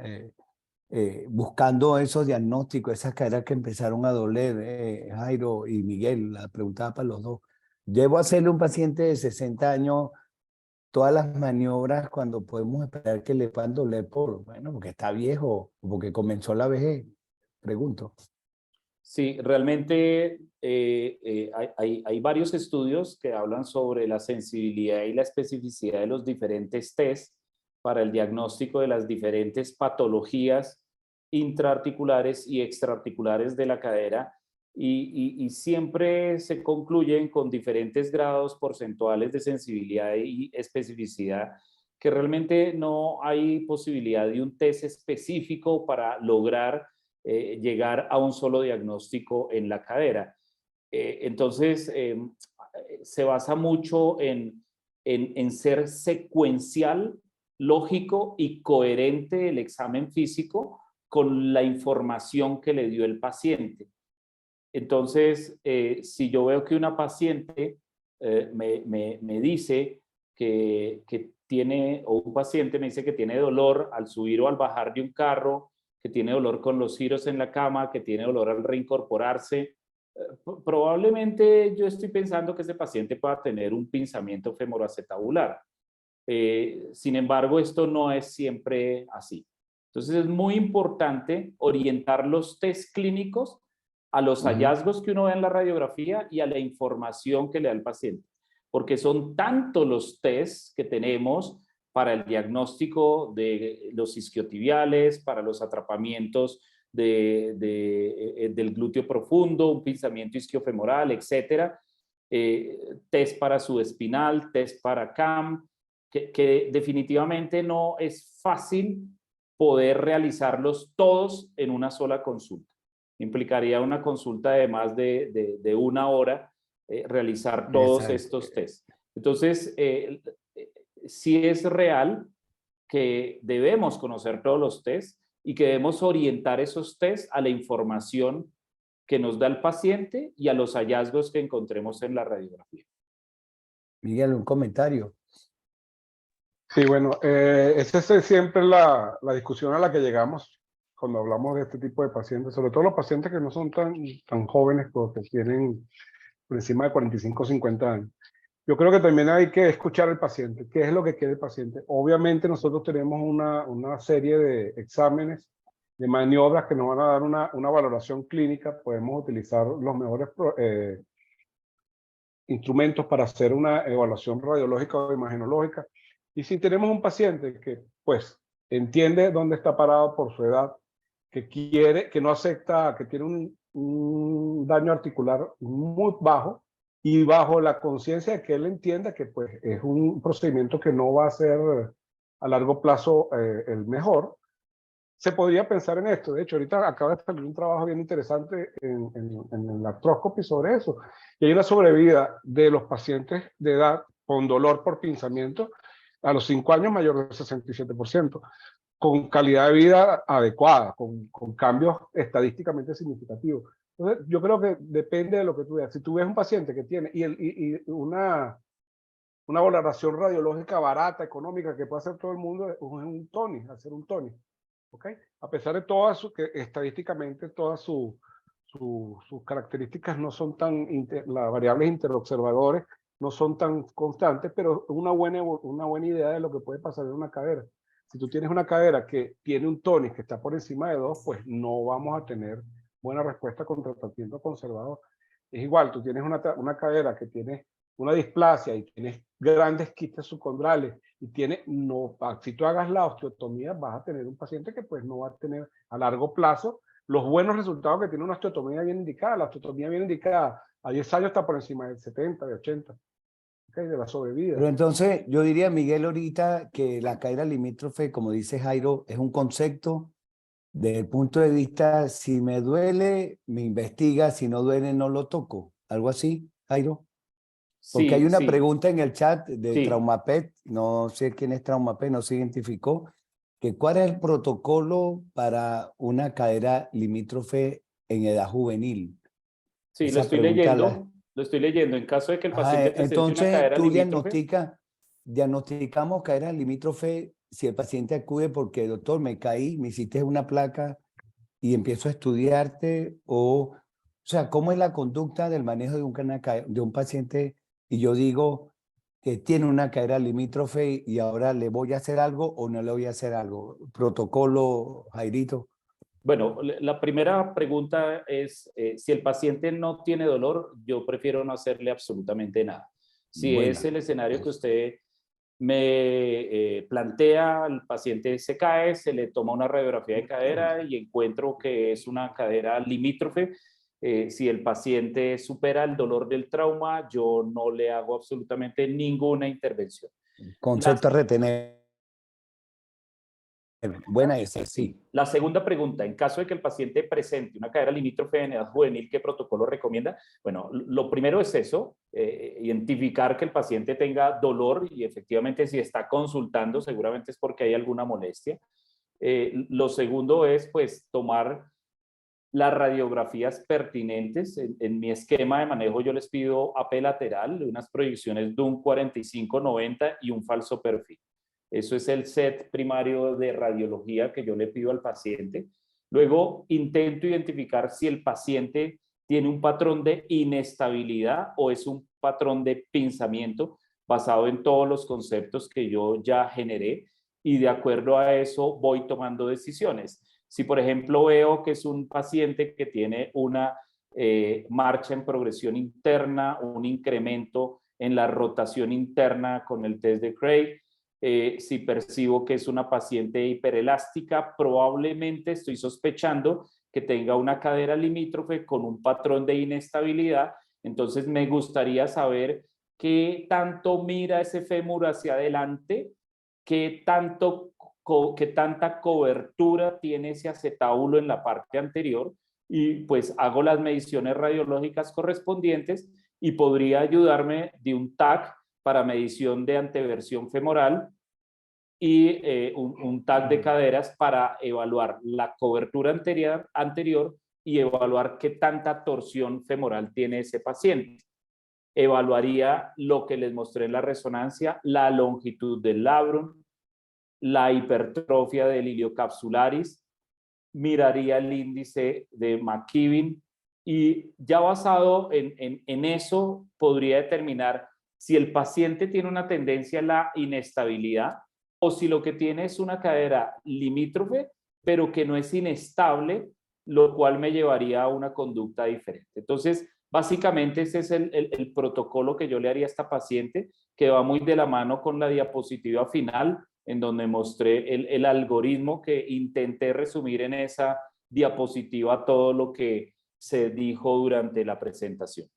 buscando esos diagnósticos, esas caderas que empezaron a doler, Jairo y Miguel, la preguntaba para los dos. ¿Debo hacerle a un paciente de 60 años todas las maniobras cuando podemos esperar que le puedan doler bueno, porque está viejo o porque comenzó la vejez? Pregunto. Sí, realmente hay varios estudios que hablan sobre la sensibilidad y la especificidad de los diferentes test para el diagnóstico de las diferentes patologías intraarticulares y extraarticulares de la cadera y siempre se concluyen con diferentes grados porcentuales de sensibilidad y especificidad, que realmente no hay posibilidad de un test específico para lograr llegar a un solo diagnóstico en la cadera. Entonces, se basa mucho en ser secuencial, lógico y coherente el examen físico con la información que le dio el paciente. Entonces, si yo veo que una paciente me dice que tiene, o un paciente me dice que tiene dolor al subir o al bajar de un carro, que tiene dolor con los giros en la cama, que tiene dolor al reincorporarse, probablemente yo estoy pensando que ese paciente pueda tener un pinzamiento femoroacetabular. Sin embargo, esto no es siempre así. Entonces es muy importante orientar los test clínicos a los hallazgos que uno ve en la radiografía y a la información que le da el paciente, porque son tantos los tests que tenemos para el diagnóstico de los isquiotibiales, para los atrapamientos del glúteo profundo, un pinzamiento isquiofemoral, etcétera, test para subespinal, test para CAM, que definitivamente no es fácil poder realizarlos todos en una sola consulta. Implicaría una consulta de más de una hora realizar todos estos tests. Entonces, sí es real que debemos conocer todos los tests y que debemos orientar esos tests a la información que nos da el paciente y a los hallazgos que encontremos en la radiografía. Miguel, un comentario. Sí, bueno, esa es siempre la discusión a la que llegamos cuando hablamos de este tipo de pacientes, sobre todo los pacientes que no son tan jóvenes, porque tienen por encima de 45 o 50 años. Yo creo que también hay que escuchar al paciente, qué es lo que quiere el paciente. Obviamente nosotros tenemos una serie de exámenes, de maniobras que nos van a dar una valoración clínica. Podemos utilizar los mejores instrumentos para hacer una evaluación radiológica o imagenológica. Y si tenemos un paciente que pues entiende dónde está parado por su edad, que no acepta, que tiene un daño articular muy bajo, y bajo la conciencia de que él entienda que pues es un procedimiento que no va a ser a largo plazo el mejor, se podría pensar en esto. De hecho, ahorita acaba de salir un trabajo bien interesante en el artróscopy sobre eso. Y hay una sobrevida de los pacientes de edad con dolor por pinzamiento a los 5 años mayor del 67%, con calidad de vida adecuada, con cambios estadísticamente significativos. Entonces, yo creo que depende de lo que tú veas. Si tú ves un paciente que tiene y una valoración radiológica barata, económica, que puede hacer todo el mundo, es un TONI, hacer un TONI. ¿Okay? A pesar de todas que estadísticamente todas sus características no son las variables interobservadores no son tan constantes, pero una buena idea de lo que puede pasar en una cadera. Si tú tienes una cadera que tiene un tónic que está por encima de 2, pues no vamos a tener buena respuesta con tratamiento conservador. Es igual, tú tienes una cadera que tiene una displasia y tienes grandes quistes subcondrales y si tú hagas la osteotomía, vas a tener un paciente que pues no va a tener a largo plazo los buenos resultados que tiene una osteotomía bien indicada. La osteotomía bien indicada a 10 años está por encima del 70, de 80, ¿okay? De la sobrevida. Pero entonces yo diría, Miguel, ahorita que la caída limítrofe, como dice Jairo, es un concepto desde el punto de vista, si me duele, me investiga, si no duele, no lo toco. ¿Algo así, Jairo? Porque hay Sí, una sí, pregunta en el chat de sí. Traumapet, no sé quién es Traumapet, no se identificó, que cuál es el protocolo para una cadera limítrofe en edad juvenil. Sí, Esa pregunta la... lo estoy leyendo. En caso de que el Ajá, paciente presente una entonces cadera tú limítrofe, diagnosticamos cadera limítrofe si el paciente acude porque, doctor, me caí, me hiciste una placa y empiezo a estudiarte o sea, ¿cómo es la conducta del manejo de un paciente y yo digo que tiene una cadera limítrofe y ahora le voy a hacer algo o no le voy a hacer algo? Protocolo, Jairito. bueno, la primera pregunta es, si el paciente no tiene dolor, yo prefiero no hacerle absolutamente nada. Si es Buena. el escenario que usted me plantea, el paciente se cae, se le toma una radiografía de cadera y encuentro que es una cadera limítrofe. Si el paciente supera el dolor del trauma, yo no le hago absolutamente ninguna intervención. Concepto a retener. Buena esa, sí. La segunda pregunta, en caso de que el paciente presente una cadera limítrofe en edad juvenil, ¿qué protocolo recomienda? Bueno, lo primero es eso, identificar que el paciente tenga dolor y efectivamente si está consultando seguramente es porque hay alguna molestia. Lo segundo es pues tomar las radiografías pertinentes. En mi esquema de manejo yo les pido AP lateral, unas proyecciones de un 45-90 y un falso perfil. Eso es el set primario de radiología que yo le pido al paciente. Luego intento identificar si el paciente tiene un patrón de inestabilidad o es un patrón de pinzamiento basado en todos los conceptos que yo ya generé y de acuerdo a eso voy tomando decisiones. Si por ejemplo veo que es un paciente que tiene una marcha en progresión interna, un incremento en la rotación interna con el test de Craig, si percibo que es una paciente hiperelástica, probablemente estoy sospechando que tenga una cadera limítrofe con un patrón de inestabilidad. Entonces me gustaría saber qué tanto mira ese fémur hacia adelante, qué tanta cobertura tiene ese acetábulo en la parte anterior y pues hago las mediciones radiológicas correspondientes y podría ayudarme de un TAC para medición de anteversión femoral y un TAC de caderas para evaluar la cobertura anterior y evaluar qué tanta torsión femoral tiene ese paciente. Evaluaría lo que les mostré en la resonancia, la longitud del labrum, la hipertrofia del iliocapsularis, miraría el índice de McKibben y ya basado en eso podría determinar si el paciente tiene una tendencia a la inestabilidad o si lo que tiene es una cadera limítrofe, pero que no es inestable, lo cual me llevaría a una conducta diferente. Entonces, básicamente ese es el protocolo que yo le haría a esta paciente, que va muy de la mano con la diapositiva final, en donde mostré el algoritmo que intenté resumir en esa diapositiva todo lo que se dijo durante la presentación.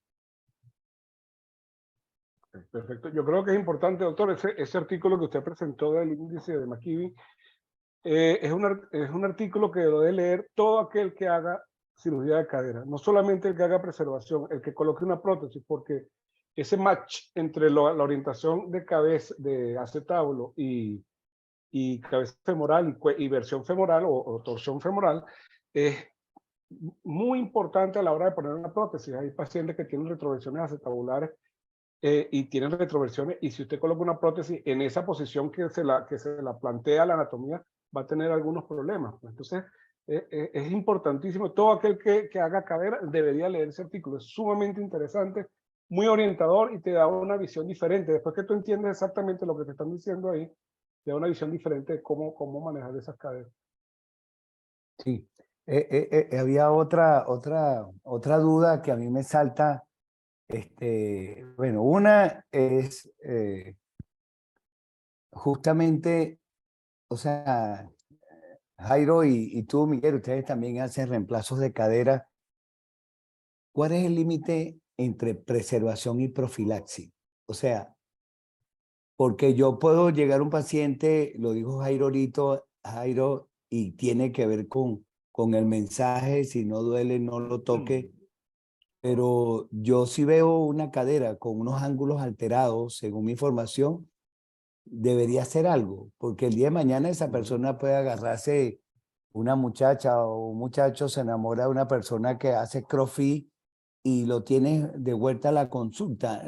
Perfecto. Yo creo que es importante, doctor, ese artículo que usted presentó del índice de McKibben, es un artículo que lo debe leer todo aquel que haga cirugía de cadera, no solamente el que haga preservación, el que coloque una prótesis, porque ese match entre la orientación de cabeza, de acetábulo y cabeza femoral y versión femoral o torsión femoral es muy importante a la hora de poner una prótesis. Hay pacientes que tienen retroversiones acetabulares y tienen retroversiones, y si usted coloca una prótesis en esa posición que se la plantea la anatomía, va a tener algunos problemas. Entonces, es importantísimo. Todo aquel que haga cadera debería leer ese artículo. Es sumamente interesante, muy orientador y te da una visión diferente. Después que tú entiendes exactamente lo que te están diciendo ahí, te da una visión diferente de cómo manejar esas caderas. Sí. Había otra duda que a mí me salta Bueno, una es justamente, o sea, Jairo y tú, Miguel, ustedes también hacen reemplazos de cadera. ¿Cuál es el límite entre preservación y profilaxis? O sea, porque yo puedo llegar a un paciente, lo dijo Jairo ahorita, Jairo, y tiene que ver con el mensaje, si no duele, no lo toque. Pero yo sí veo una cadera con unos ángulos alterados, según mi información, debería hacer algo, porque el día de mañana esa persona puede agarrarse, una muchacha o un muchacho se enamora de una persona que hace CrossFit y lo tiene de vuelta a la consulta.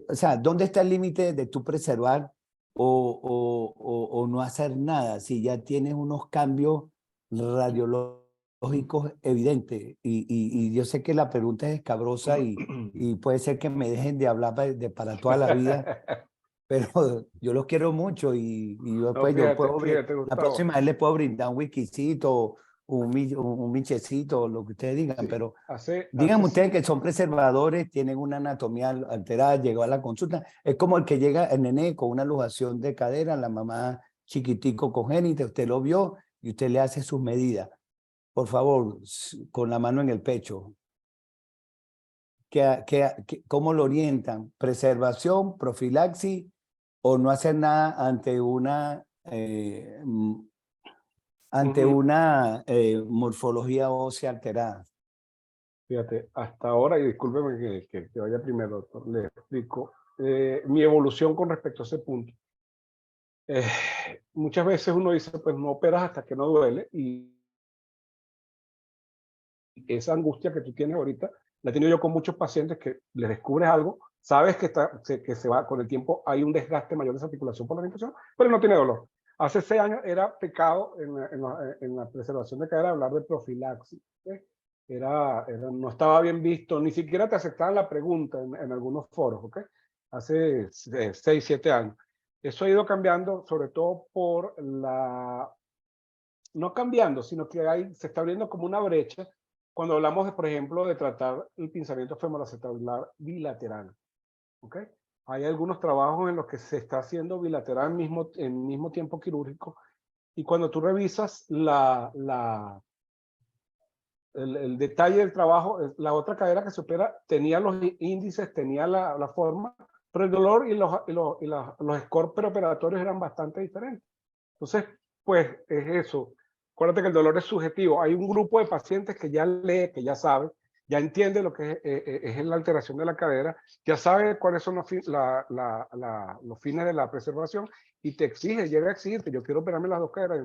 O sea, ¿dónde está el límite de tú preservar o no hacer nada si ya tienes unos cambios radiológicos evidentes? Y yo sé que la pregunta es escabrosa y puede ser que me dejen de hablar para toda la vida, pero yo los quiero mucho y yo, No, pues, fíjate, la Gustavo. próxima vez les puedo brindar un whiskycito, un michecito, lo que ustedes digan, Sí, pero hace díganme ustedes que son preservadores, tienen una anatomía alterada, llegó a la consulta. Es como el que llega, el nene con una luxación de cadera, la mamá chiquitico congénita, usted lo vio y usted le hace sus medidas. Por favor, con la mano en el pecho. ¿Cómo lo orientan? ¿Preservación, profilaxis o no hacer nada ante una, morfología ósea alterada? Fíjate, hasta ahora, y discúlpeme que vaya primero, doctor, le explico mi evolución con respecto a ese punto. Muchas veces uno dice, pues no operas hasta que no duele, y esa angustia que tú tienes ahorita, la he tenido yo con muchos pacientes que les descubres algo, sabes que se va, con el tiempo hay un desgaste mayor de esa articulación por la orientación, pero no tiene dolor. Hace 6 años era pecado en la preservación de cadera hablar de profilaxis. ¿Okay? No estaba bien visto, ni siquiera te aceptaban la pregunta en algunos foros, ¿ok? Hace 6, 7 años. Eso ha ido cambiando, sobre todo por no cambiando, sino que se está abriendo como una brecha cuando hablamos, por ejemplo, de tratar el pinzamiento femoroacetabular bilateral, ¿ok? Hay algunos trabajos en los que se está haciendo bilateral en mismo tiempo quirúrgico, y cuando tú revisas el detalle del trabajo, la otra cadera que se opera tenía los índices, tenía la forma, pero el dolor y los scores preoperatorios eran bastante diferentes. Entonces, pues es eso. Acuérdate que el dolor es subjetivo. Hay un grupo de pacientes que ya lee, que ya sabe, ya entiende lo que es la alteración de la cadera, ya sabe cuáles son los fines de la preservación, y te exige, llega a exigirte, yo quiero operarme las 2 caderas.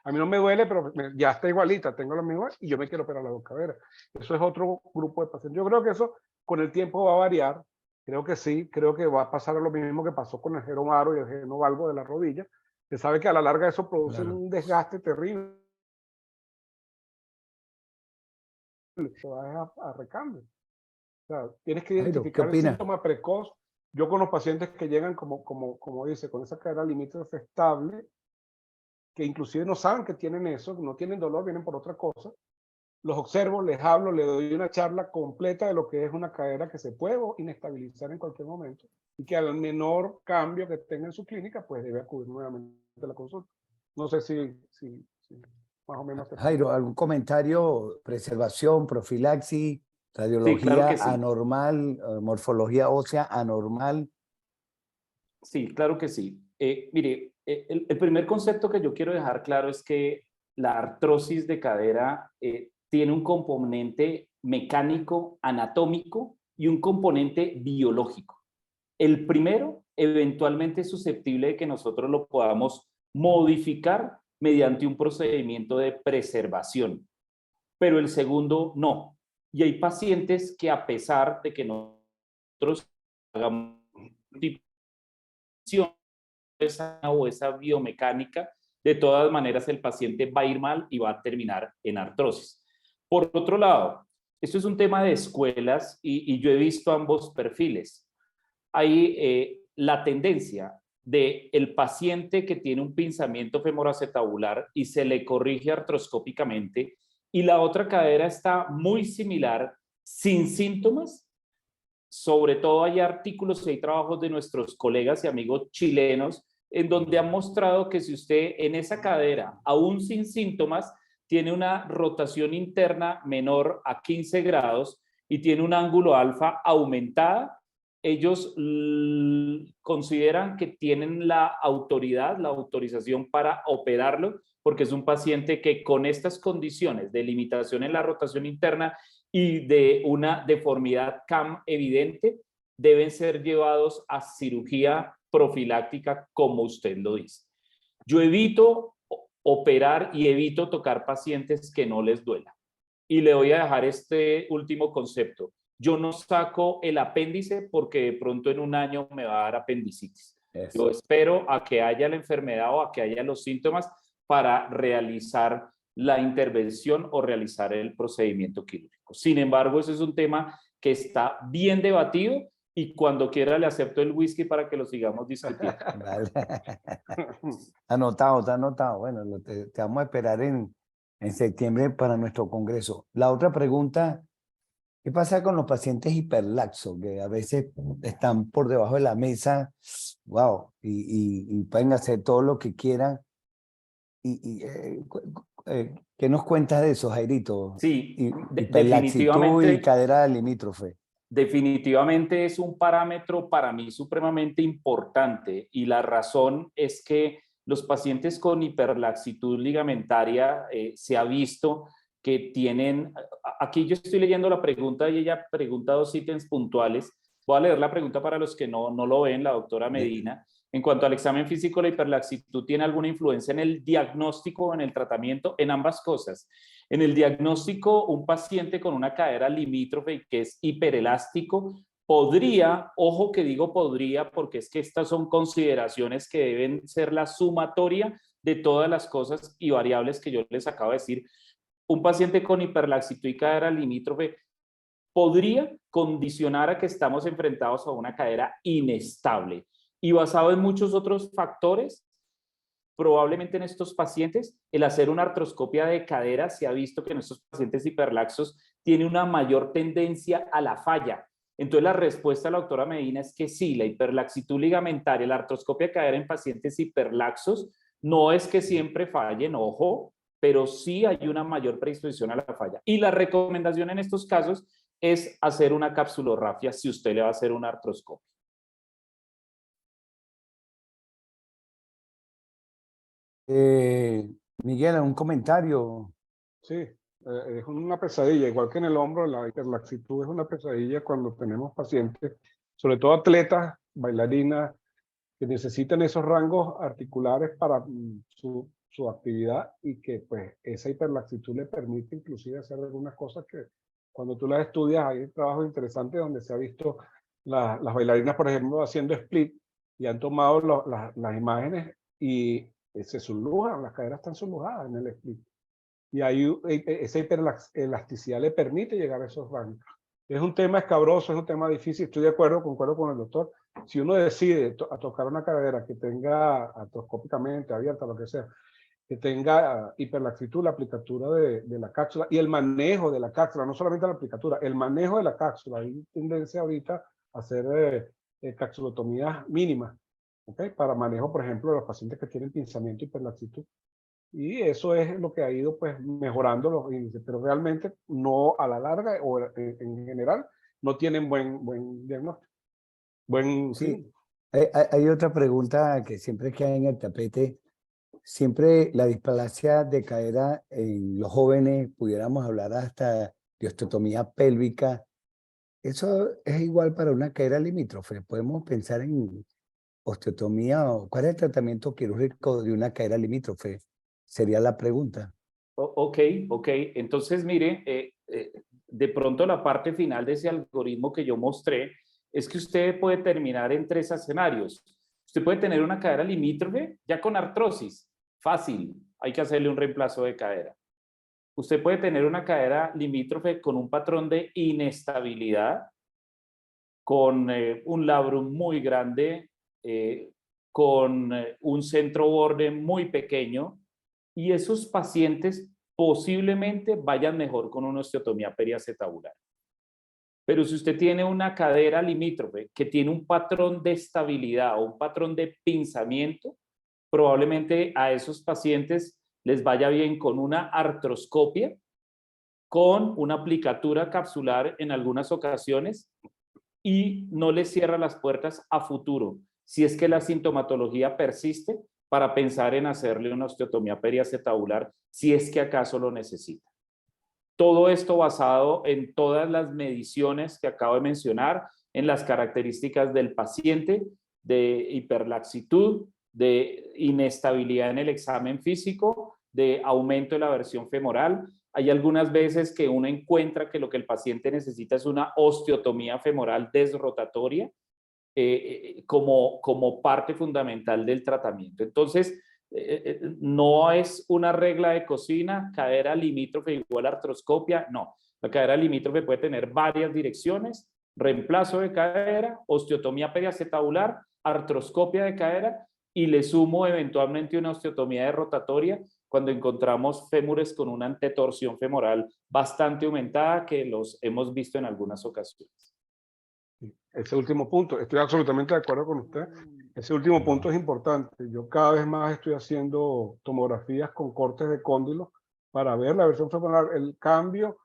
A mí no me duele, pero ya está igualita, tengo lo mismo y yo me quiero operar las 2 caderas. Eso es otro grupo de pacientes. Yo creo que eso con el tiempo va a variar. Creo que sí, creo que va a pasar lo mismo que pasó con el genomaro y el genovalgo de la rodilla. Se sabe que a la larga eso produce un desgaste terrible. Se va a recambio. O sea, tienes que identificar el síntoma precoz. Yo con los pacientes que llegan, como dice, con esa cadera limítrofe estable, que inclusive no saben que tienen eso, no tienen dolor, vienen por otra cosa, los observo, les hablo, les doy una charla completa de lo que es una cadera que se puede inestabilizar en cualquier momento, y que al menor cambio que tenga en su clínica, pues debe acudir nuevamente a la consulta. No sé si más o menos. Jairo, ¿algún comentario? Preservación, profilaxis, radiología Sí, claro que sí. anormal, morfología ósea anormal. Sí, claro que sí. Mire, el primer concepto que yo quiero dejar claro es que la artrosis de cadera tiene un componente mecánico, anatómico y un componente biológico. El primero, eventualmente es susceptible de que nosotros lo podamos modificar mediante un procedimiento de preservación, pero el segundo no. Y hay pacientes que, a pesar de que nosotros hagamos esa biomecánica, de todas maneras el paciente va a ir mal y va a terminar en artrosis. Por otro lado, esto es un tema de escuelas y yo he visto ambos perfiles. Hay la tendencia del paciente que tiene un pinzamiento femoroacetabular y se le corrige artroscópicamente, y la otra cadera está muy similar, sin síntomas. Sobre todo hay artículos y hay trabajos de nuestros colegas y amigos chilenos en donde han mostrado que si usted en esa cadera, aún sin síntomas, tiene una rotación interna menor a 15 grados y tiene un ángulo alfa aumentada, ellos consideran que tienen la autoridad, la autorización para operarlo, porque es un paciente que con estas condiciones de limitación en la rotación interna y de una deformidad CAM evidente, deben ser llevados a cirugía profiláctica, como usted lo dice. Yo evito operar y evito tocar pacientes que no les duela. Y le voy a dejar este último concepto. Yo no saco el apéndice porque de pronto en un año me va a dar apendicitis. Eso. Yo espero a que haya la enfermedad o a que haya los síntomas para realizar la intervención o realizar el procedimiento quirúrgico. Sin embargo, ese es un tema que está bien debatido y cuando quiera le acepto el whisky para que lo sigamos discutiendo. Vale. Anotado, está anotado. Bueno, te vamos a esperar en septiembre para nuestro congreso. La otra pregunta, ¿qué pasa con los pacientes hiperlaxos que a veces están por debajo de la mesa, wow, y pueden hacer todo lo que quieran? ¿Qué nos cuentas de eso, Jairito? Sí, Hiperlaxitud definitivamente. y cadera limítrofe. Definitivamente es un parámetro para mí supremamente importante y la razón es que los pacientes con hiperlaxitud ligamentaria se ha visto que tienen, aquí yo estoy leyendo la pregunta y ella pregunta dos ítems puntuales. Voy a leer la pregunta para los que no lo ven, la doctora Medina. En cuanto al examen físico, ¿la hiperlaxitud tiene alguna influencia en el diagnóstico o en el tratamiento? En ambas cosas. En el diagnóstico, un paciente con una cadera limítrofe y que es hiperelástico podría, ojo que digo podría, porque es que estas son consideraciones que deben ser la sumatoria de todas las cosas y variables que yo les acabo de decir. Un paciente con hiperlaxitud y cadera limítrofe podría condicionar a que estamos enfrentados a una cadera inestable. Y basado en muchos otros factores, probablemente en estos pacientes, el hacer una artroscopia de cadera se ha visto que en estos pacientes hiperlaxos tiene una mayor tendencia a la falla. Entonces la respuesta de la doctora Medina es que sí, la hiperlaxitud ligamentaria, la artroscopia de cadera en pacientes hiperlaxos, no es que siempre fallen, ojo, pero sí hay una mayor predisposición a la falla. Y la recomendación en estos casos es hacer una capsulorrafia si usted le va a hacer una artroscopia. Miguel, un comentario. Sí, es una pesadilla, igual que en el hombro, la hiperlaxitud es una pesadilla cuando tenemos pacientes, sobre todo atletas, bailarinas, que necesitan esos rangos articulares para su actividad y que pues esa hiperlaxitud le permite inclusive hacer algunas cosas que cuando tú las estudias hay trabajos interesantes donde se ha visto las bailarinas, por ejemplo, haciendo split y han tomado las imágenes y se sublujan, las caderas están sublujadas en el split. Y ahí esa hiperelasticidad le permite llegar a esos rangos. Es un tema escabroso, es un tema difícil, estoy de acuerdo, concuerdo con el doctor. Si uno decide tocar una cadera que tenga artroscópicamente abierta, lo que sea, que tenga hiperlaxitud, la aplicatura de la cápsula y el manejo de la cápsula, no solamente la aplicatura, el manejo de la cápsula. Hay tendencia ahorita a hacer capsulotomías mínimas, ¿okay? Para manejo, por ejemplo, de los pacientes que tienen pinzamiento y hiperlaxitud. Y eso es lo que ha ido pues mejorando los índices, pero realmente no a la larga o en general no tienen buen diagnóstico. Sí. Hay otra pregunta que siempre queda en el tapete. Siempre la displasia de cadera en los jóvenes, pudiéramos hablar hasta de osteotomía pélvica. ¿Eso es igual para una cadera limítrofe? ¿Podemos pensar en osteotomía? ¿Cuál es el tratamiento quirúrgico de una cadera limítrofe? Sería la pregunta. Ok. Entonces, mire, de pronto la parte final de ese algoritmo que yo mostré es que usted puede terminar en 3 escenarios. Usted puede tener una cadera limítrofe ya con artrosis. Fácil, hay que hacerle un reemplazo de cadera. Usted puede tener una cadera limítrofe con un patrón de inestabilidad, con un labrum muy grande, con un centro borde muy pequeño, y esos pacientes posiblemente vayan mejor con una osteotomía periacetabular. Pero si usted tiene una cadera limítrofe que tiene un patrón de estabilidad o un patrón de pinzamiento, probablemente a esos pacientes les vaya bien con una artroscopia, con una aplicatura capsular en algunas ocasiones, y no les cierra las puertas a futuro, si es que la sintomatología persiste, para pensar en hacerle una osteotomía periacetabular, si es que acaso lo necesita. Todo esto basado en todas las mediciones que acabo de mencionar, en las características del paciente, de hiperlaxitud, de inestabilidad en el examen físico, de aumento de la versión femoral. Hay algunas veces que uno encuentra que lo que el paciente necesita es una osteotomía femoral desrotatoria como parte fundamental del tratamiento. Entonces, no es una regla de cocina, cadera limítrofe igual a artroscopia, no. La cadera limítrofe puede tener varias direcciones: reemplazo de cadera, osteotomía periacetabular, artroscopia de cadera, y le sumo eventualmente una osteotomía de rotatoria cuando encontramos fémures con una antetorsión femoral bastante aumentada, que los hemos visto en algunas ocasiones. Ese último punto, estoy absolutamente de acuerdo con usted. Ese último punto es importante. Yo cada vez más estoy haciendo tomografías con cortes de cóndilo para ver la versión femoral, el cambio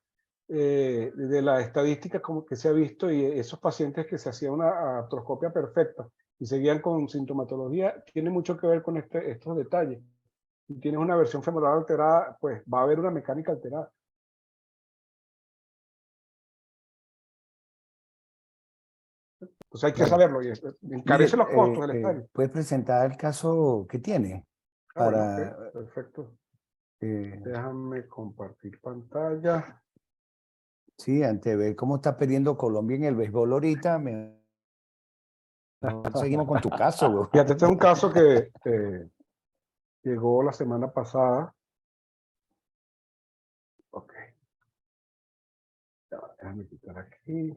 de la estadística como que se ha visto, y esos pacientes que se hacían una artroscopia perfecta y seguían con sintomatología, tiene mucho que ver con estos detalles. Si tienes una versión femoral alterada, pues va a haber una mecánica alterada. Pues hay que saberlo, y encarece los costos del estadio. ¿Puedes presentar el caso que tiene? Bueno, okay, perfecto. Déjame compartir pantalla. Sí, antes de ver cómo está perdiendo Colombia en el béisbol ahorita, seguimos con tu caso, güey. Fíjate, este es un caso que llegó la semana pasada. Ok. Déjame quitar aquí.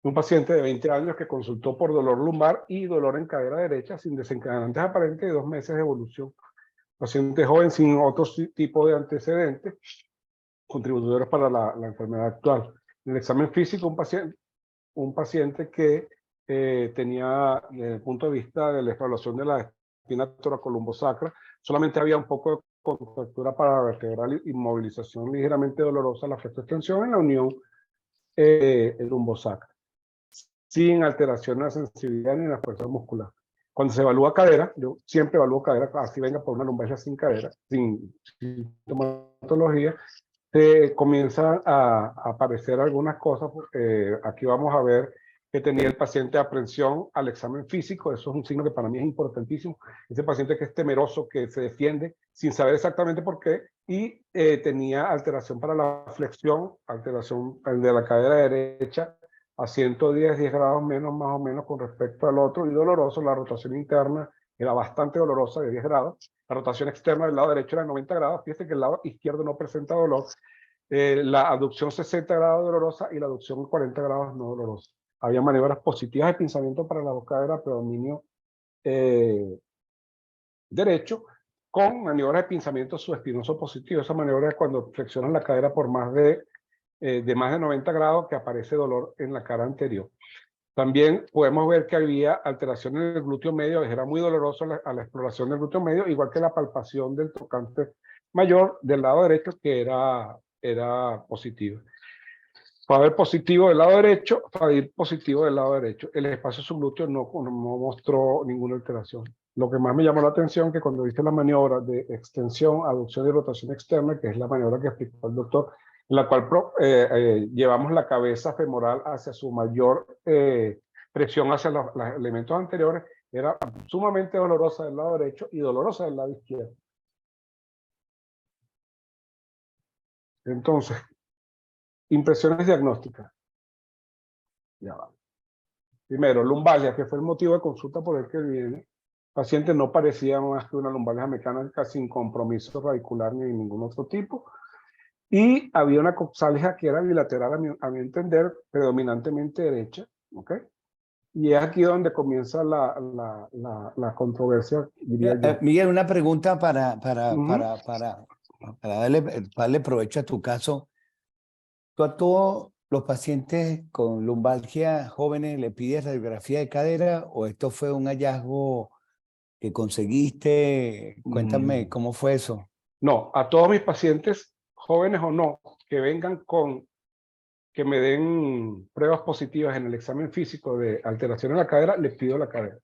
Un paciente de 20 años que consultó por dolor lumbar y dolor en cadera derecha sin desencadenantes aparentes de 2 meses de evolución. Paciente joven sin otro tipo de antecedentes contribuidores para la enfermedad actual. En el examen físico, un paciente que tenía, desde el punto de vista de la evaluación de la espina toracolumbosacra, solamente había un poco de contractura paravertebral y movilización ligeramente dolorosa, la flexoextensión en la unión lumbosacra, sin alteración en la sensibilidad ni en la fuerza muscular. Cuando se evalúa cadera, yo siempre evalúo cadera, así venga por una lumbalgia sin cadera, sin sintomatología, comienzan a aparecer algunas cosas. Aquí vamos a ver que tenía el paciente aprensión al examen físico. Eso es un signo que para mí es importantísimo. Ese paciente que es temeroso, que se defiende sin saber exactamente por qué, y tenía alteración para la flexión, alteración de la cadera derecha a 110 grados menos más o menos con respecto al otro, y doloroso. La rotación interna era bastante dolorosa, de 10 grados. La rotación externa del lado derecho era de 90 grados. Fíjate que el lado izquierdo no presenta dolor. La aducción 60 grados dolorosa y la aducción 40 grados no dolorosa. Había maniobras positivas de pinzamiento para la cadera, predominio derecho, con maniobras de pinzamiento subespinoso positivo. Esa maniobra es cuando flexionan la cadera por más de 90 grados, que aparece dolor en la cara anterior. También podemos ver que había alteración en el glúteo medio, era muy doloroso a la exploración del glúteo medio, igual que la palpación del tocante mayor del lado derecho, que era positiva. Fader positivo del lado derecho, Fadir positivo del lado derecho. El espacio subglúteo no mostró ninguna alteración. Lo que más me llamó la atención es que cuando viste la maniobra de extensión, aducción y rotación externa, que es la maniobra que explicó el doctor, en la cual llevamos la cabeza femoral hacia su mayor presión hacia los elementos anteriores, era sumamente dolorosa del lado derecho y dolorosa del lado izquierdo. Entonces, impresiones diagnósticas. Ya va. Primero, lumbalgia, que fue el motivo de consulta por el que viene. El paciente no parecía más que una lumbalgia mecánica sin compromiso radicular ni de ningún otro tipo. Y había una coxalgia que era bilateral, a mi entender, predominantemente derecha. ¿Okay? Y es aquí donde comienza la controversia, diría yo. Miguel, una pregunta para Ujú. darle provecho a tu caso. ¿Tú a todos los pacientes con lumbalgia jóvenes le pides radiografía de cadera o esto fue un hallazgo que conseguiste? Cuéntame cómo fue eso. No, a todos mis pacientes, jóvenes o no, que vengan que me den pruebas positivas en el examen físico de alteración en la cadera, les pido la cadera.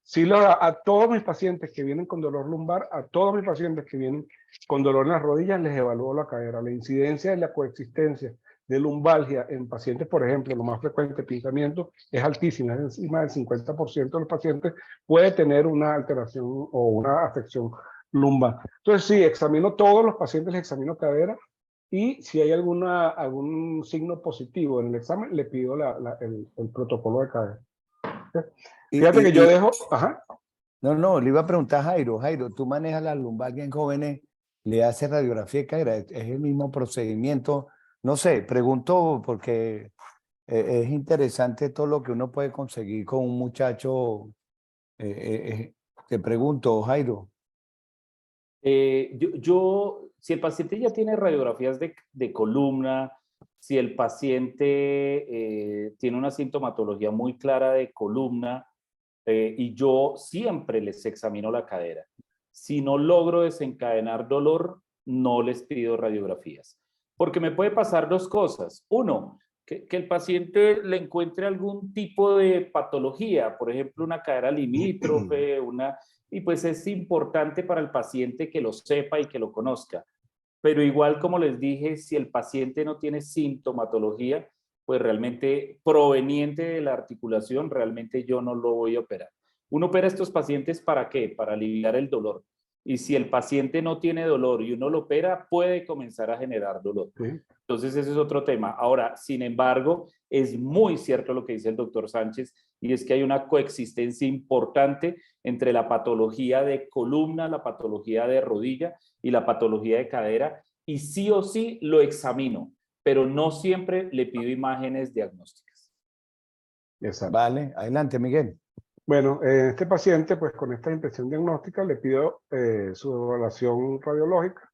Sí, a todos mis pacientes que vienen con dolor lumbar, a todos mis pacientes que vienen con dolor en las rodillas, les evalúo la cadera. La incidencia de la coexistencia de lumbalgia en pacientes, por ejemplo, lo más frecuente, pinzamiento, es altísima, es encima del 50% de los pacientes puede tener una alteración o una afección lumbar. Entonces sí, examino todos los pacientes, les examino cadera y si hay algún signo positivo en el examen, le pido el protocolo de cadera. Fíjate que yo dejo... Ajá. No, le iba a preguntar a Jairo. Jairo, tú manejas la lumbalgia en jóvenes, le haces radiografía de cadera, es el mismo procedimiento. No sé, pregunto porque es interesante todo lo que uno puede conseguir con un muchacho. Te pregunto, Jairo. Si el paciente ya tiene radiografías de columna, si el paciente tiene una sintomatología muy clara de columna, y yo siempre les examino la cadera. Si no logro desencadenar dolor, no les pido radiografías. Porque me puede pasar dos cosas. Uno, que el paciente le encuentre algún tipo de patología, por ejemplo, una cadera limítrofe, y pues es importante para el paciente que lo sepa y que lo conozca. Pero igual, como les dije, si el paciente no tiene sintomatología, pues realmente proveniente de la articulación, realmente yo no lo voy a operar. Uno opera a estos pacientes ¿para qué? Para aliviar el dolor. Y si el paciente no tiene dolor y uno lo opera, puede comenzar a generar dolor. Sí. Entonces ese es otro tema. Ahora, sin embargo, es muy cierto lo que dice el doctor Sánchez, y es que hay una coexistencia importante entre la patología de columna, la patología de rodilla y la patología de cadera, y sí o sí lo examino, pero no siempre le pido imágenes diagnósticas. Exacto. Vale, adelante, Miguel. Bueno, este paciente, pues con esta impresión diagnóstica, le pido su evaluación radiológica.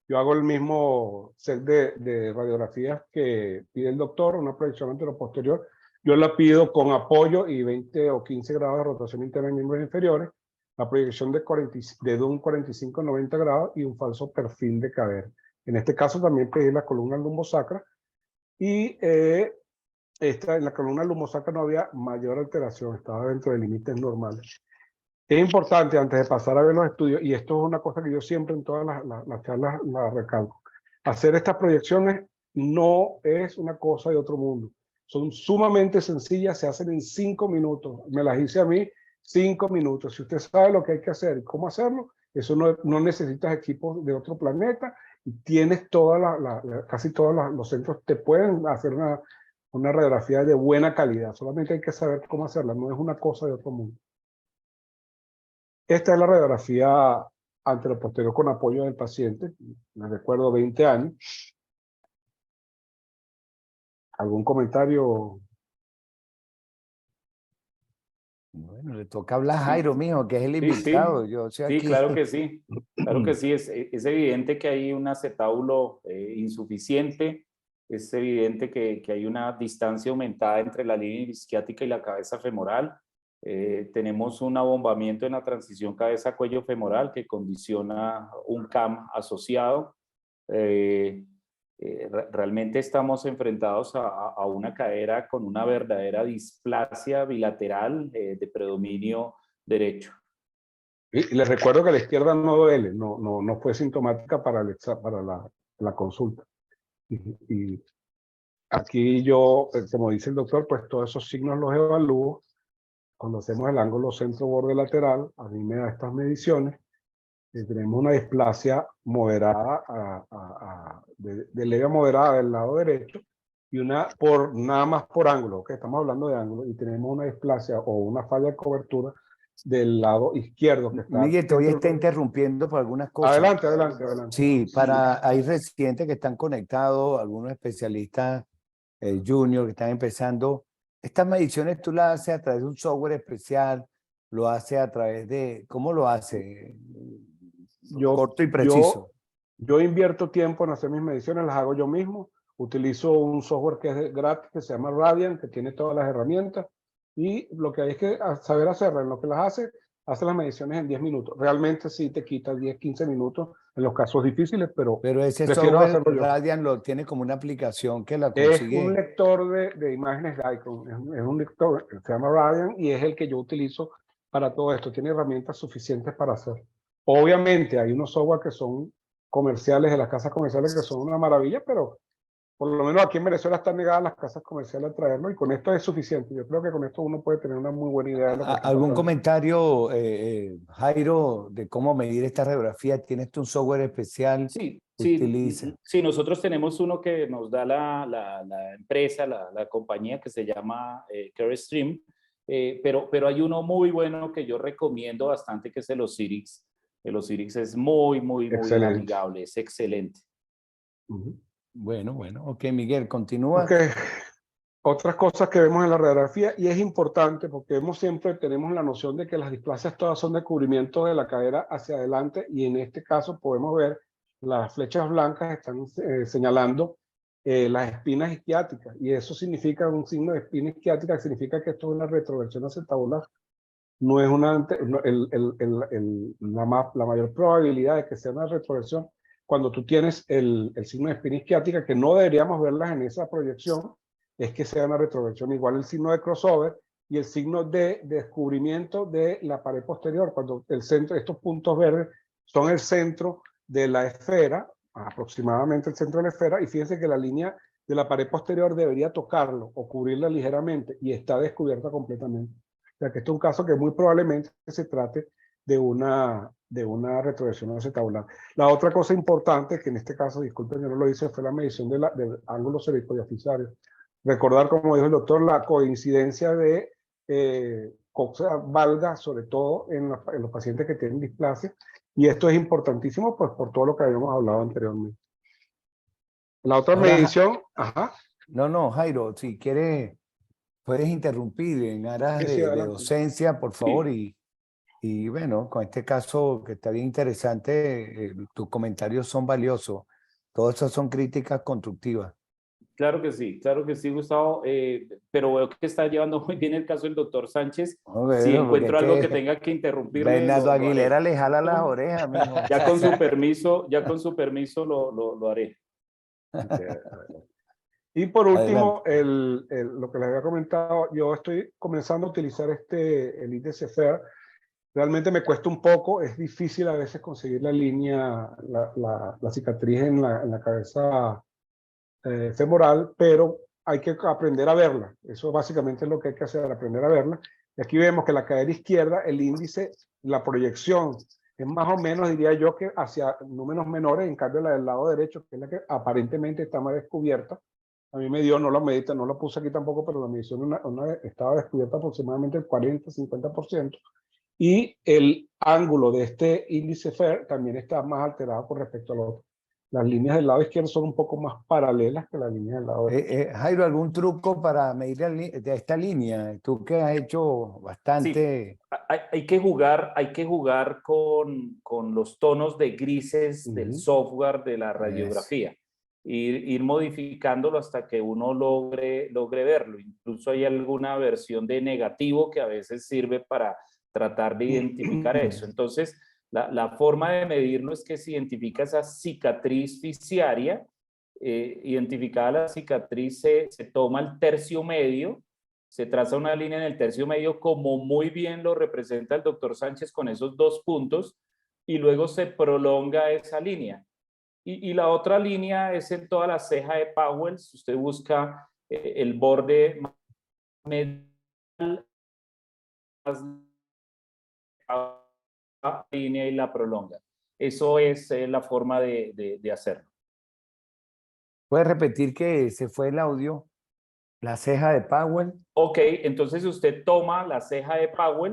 Yo hago el mismo set de radiografías que pide el doctor, una proyección anteroposterior. Yo la pido con apoyo y 20 o 15 grados de rotación interna en miembros inferiores, la proyección de un 45-90 grados y un falso perfil de cadera. En este caso también pedí la columna lumbosacra y en la columna lumbosacra no había mayor alteración, estaba dentro de límites normales. Es importante, antes de pasar a ver los estudios, y esto es una cosa que yo siempre en todas las charlas la recalco, hacer estas proyecciones no es una cosa de otro mundo. Son sumamente sencillas, se hacen en 5 minutos. Me las hice a mí 5 minutos. Si usted sabe lo que hay que hacer y cómo hacerlo, eso no necesitas equipos de otro planeta. Y tienes casi todos los centros te pueden hacer una radiografía de buena calidad. Solamente hay que saber cómo hacerla. No es una cosa de otro mundo. Esta es la radiografía anteroposterior con apoyo del paciente. Me recuerdo 20 años. ¿Algún comentario? Bueno, le toca hablar a Jairo, mijo, que es el Sí, invitado. sí. Yo soy Sí, aquí. claro que sí. Claro que sí. Es evidente que hay un acetábulo insuficiente. Es evidente que hay una distancia aumentada entre la línea isquiática y la cabeza femoral. Tenemos un abombamiento en la transición cabeza-cuello femoral que condiciona un CAM asociado. Realmente estamos enfrentados a una cadera con una verdadera displasia bilateral de predominio derecho. Y les recuerdo que la izquierda no duele, no fue sintomática para la consulta. Y aquí yo, como dice el doctor, pues todos esos signos los evalúo. Cuando hacemos el ángulo centro-borde lateral, a mí me da estas mediciones. Tenemos una displasia moderada, de leve a moderada del lado derecho, y nada más por ángulo, que estamos hablando de ángulo, y tenemos una displasia o una falla de cobertura del lado izquierdo. Que está Miguel, te voy a estar interrumpiendo por algunas cosas. Adelante. Sí, hay residentes que están conectados, algunos especialistas junior que están empezando. Estas mediciones tú las haces a través de un software especial, lo haces a través de, ¿cómo lo hace? Corto y preciso. Yo invierto tiempo en hacer mis mediciones, las hago yo mismo. Utilizo un software que es gratis, que se llama Radiant, que tiene todas las herramientas. Y lo que hay es que saber hacerlo. En lo que las hace las mediciones en 10 minutos. Realmente sí te quita 10, 15 minutos en los casos difíciles, pero ese prefiero software hacerlo yo. Radiant lo tiene como una aplicación que la Es consigue. un lector de imágenes de icon. Es un lector, se llama Radiant y es el que yo utilizo para todo esto. Tiene herramientas suficientes para hacer. Obviamente hay unos software que son comerciales de las casas comerciales que son una maravilla, pero por lo menos aquí en Venezuela están negadas las casas comerciales a traerlo y con esto es suficiente. Yo creo que con esto uno puede tener una muy buena idea de lo que está ¿Algún pasando. comentario, Jairo, de cómo medir esta radiografía? ¿Tienes tú un software especial? Sí, Utiliza. sí, nosotros tenemos uno que nos da la empresa, la compañía que se llama CareStream, pero hay uno muy bueno que yo recomiendo bastante que es el Osirix. El Osirix es muy amigable, es excelente. Bueno, ok, Miguel, continúa. Ok, otras cosas que vemos en la radiografía y es importante porque siempre tenemos la noción de que las displasias todas son de cubrimiento de la cadera hacia adelante y en este caso podemos ver las flechas blancas están señalando las espinas isquiáticas y eso significa un signo de espina isquiática, que significa que esto es una retroversión acetabular. No es la mayor probabilidad de que sea una retroversión cuando tú tienes el signo de espina isquiática, que no deberíamos verlas en esa proyección, es que sea una retroversión. Igual el signo de crossover y el signo de descubrimiento de la pared posterior, cuando el centro, estos puntos verdes son el centro de la esfera, aproximadamente el centro de la esfera, y fíjense que la línea de la pared posterior debería tocarlo o cubrirla ligeramente y está descubierta completamente. O sea que este es un caso que muy probablemente se trate de una retroversión acetabular. La otra cosa importante, que en este caso, disculpen, yo no lo hice, fue la medición del ángulo cervicodiafisario. Recordar, como dijo el doctor, la coincidencia de coxa valga, sobre todo en los pacientes que tienen displasia, y esto es importantísimo pues por todo lo que habíamos hablado anteriormente. La otra medición, No, Jairo, si quieres, puedes interrumpir en aras sí, de docencia, por favor, y bueno, con este caso que está bien interesante, tus comentarios son valiosos. Todas esas son críticas constructivas. Claro que sí, Gustavo, pero veo que está llevando muy bien el caso del doctor Sánchez. Si encuentro algo que tenga que interrumpirme, Bernardo Aguilera le jala las orejas, mijo. Ya con su permiso lo haré. Y por último, lo que les había comentado, yo estoy comenzando a utilizar el índice FAIR. Realmente me cuesta un poco, es difícil a veces conseguir la línea, la cicatriz en la cabeza femoral, pero hay que aprender a verla. Eso básicamente es lo que hay que hacer, aprender a verla. Y aquí vemos que la cadera izquierda, el índice, la proyección, es más o menos, diría yo, que hacia números menores, en cambio la del lado derecho, que es la que aparentemente está más descubierta. A mí me dio, no la puse aquí tampoco, pero la medición estaba descubierta aproximadamente el 40-50%. Y el ángulo de este índice FAIR también está más alterado con respecto al otro. Las líneas del lado izquierdo son un poco más paralelas que las líneas del lado derecho. Jairo, ¿algún truco para medir de esta línea? Tú que has hecho bastante... Sí, hay que jugar con los tonos de grises del software de la radiografía. Ir modificándolo hasta que uno logre verlo. Incluso hay alguna versión de negativo que a veces sirve para tratar de identificar eso. Entonces, la forma de medirlo es que se identifica esa cicatriz fisiaria. Identificada la cicatriz, se toma el tercio medio, se traza una línea en el tercio medio, como muy bien lo representa el doctor Sánchez con esos 2 puntos, y luego se prolonga esa línea. Y la otra línea es en toda la ceja de Powell. Si usted busca el borde medial, la línea y la prolonga. Eso es la forma de hacerlo. ¿Puedes repetir que se fue el audio? La ceja de Powell. Ok, entonces usted toma la ceja de Powell,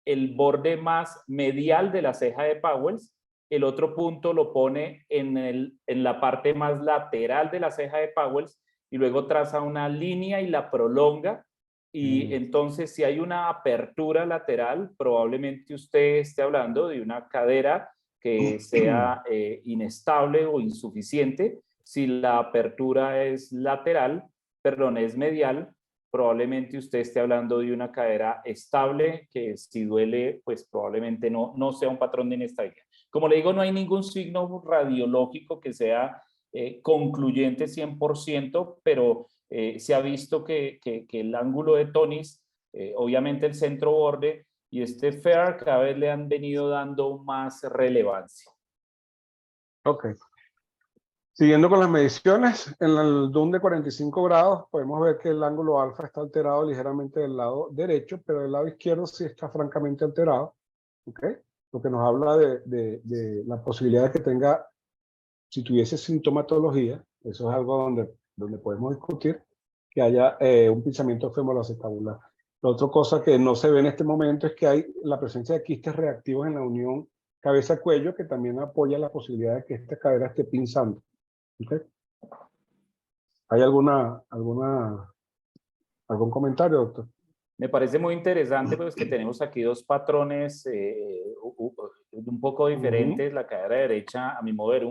el borde más medial de la ceja de Powell, el otro punto lo pone en la parte más lateral de la ceja de Powell y luego traza una línea y la prolonga Y entonces, si hay una apertura lateral, probablemente usted esté hablando de una cadera que sea inestable o insuficiente. Si la apertura es lateral, perdón, es medial, probablemente usted esté hablando de una cadera estable, que si duele, pues probablemente no sea un patrón de inestabilidad. Como le digo, no hay ningún signo radiológico que sea concluyente 100%, pero se ha visto que el ángulo de Tonis, obviamente el centro borde y este FAIR cada vez le han venido dando más relevancia. Ok. Siguiendo con las mediciones, en el DUN de 45 grados podemos ver que el ángulo alfa está alterado ligeramente del lado derecho, pero del lado izquierdo sí está francamente alterado. ¿Ok? Lo que nos habla de la posibilidad de que tenga, si tuviese sintomatología, eso es algo donde podemos discutir, que haya un pinzamiento femoroacetabular. La otra cosa que no se ve en este momento es que hay la presencia de quistes reactivos en la unión cabeza-cuello, que también apoya la posibilidad de que esta cadera esté pinzando. ¿Okay? ¿Hay algún comentario, doctor? Me parece muy interesante pues que tenemos aquí dos patrones un poco diferentes. La cadera derecha, a mi modo de ver,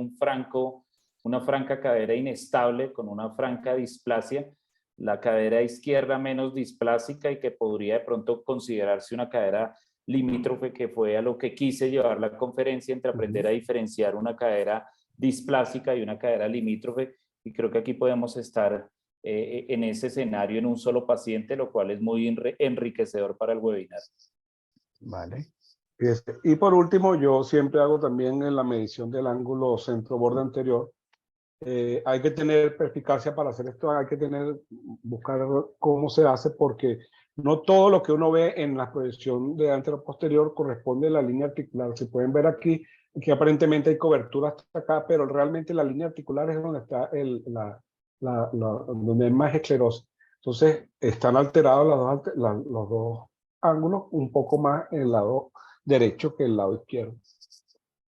una franca cadera inestable con una franca displasia. La cadera izquierda menos displásica y que podría de pronto considerarse una cadera limítrofe, que fue a lo que quise llevar la conferencia, entre aprender a diferenciar una cadera displásica y una cadera limítrofe. Y creo que aquí podemos estar en ese escenario en un solo paciente, lo cual es muy enriquecedor para el webinar. Vale. Y por último, yo siempre hago también en la medición del ángulo centro-borde anterior. Hay que tener perspicacia para hacer esto, hay que buscar cómo se hace, porque no todo lo que uno ve en la proyección de antero-posterior corresponde a la línea articular. Se pueden ver aquí que aparentemente hay cobertura hasta acá, pero realmente la línea articular es donde está donde hay más esclerosis. Entonces, están alterados los dos ángulos un poco más en el lado derecho que el lado izquierdo.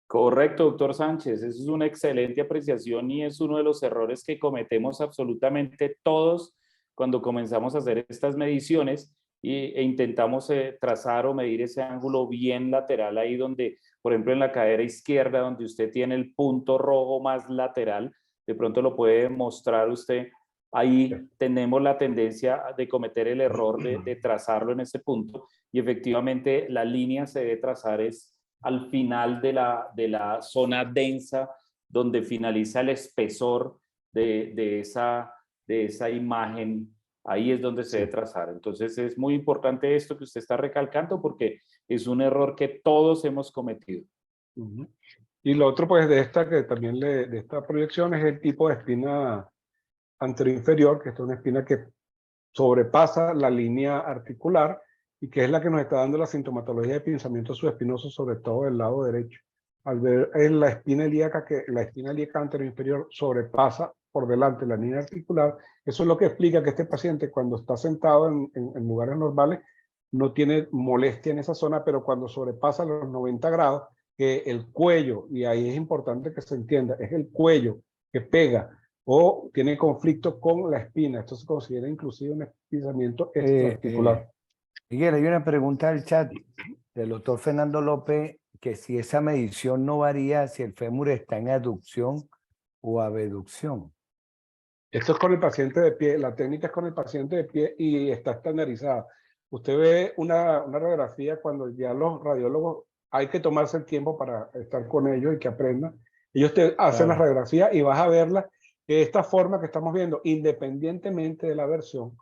Correcto, doctor Sánchez. Eso es una excelente apreciación y es uno de los errores que cometemos absolutamente todos cuando comenzamos a hacer estas mediciones e intentamos trazar o medir ese ángulo bien lateral ahí donde, por ejemplo, en la cadera izquierda, donde usted tiene el punto rojo más lateral, de pronto lo puede mostrar usted. Ahí tenemos la tendencia de cometer el error de trazarlo en ese punto y efectivamente la línea se debe trazar al final de la zona densa, donde finaliza el espesor de esa imagen. Ahí es donde se debe trazar. Entonces es muy importante esto que usted está recalcando, porque es un error que todos hemos cometido. Y lo otro, pues, de esta proyección es el tipo de espina anteroinferior, que es una espina que sobrepasa la línea articular y que es la que nos está dando la sintomatología de pinzamiento subespinoso, sobre todo del lado derecho. Al ver la espina ilíaca anteroinferior sobrepasa por delante la línea articular, eso es lo que explica que este paciente, cuando está sentado en lugares normales, no tiene molestia en esa zona, pero cuando sobrepasa los 90 grados, que el cuello, y ahí es importante que se entienda, es el cuello que pega o tiene conflicto con la espina. Esto se considera inclusive un pinzamiento extraarticular. Miguel, hay una pregunta del chat del doctor Fernando López, que si esa medición no varía si el fémur está en aducción o abducción. Esto es con el paciente de pie, la técnica es con el paciente de pie y está estandarizada. Usted ve una radiografía cuando ya los radiólogos, hay que tomarse el tiempo para estar con ellos y que aprendan. Ellos te hacen la radiografía y vas a verla, que esta forma que estamos viendo, independientemente de la versión,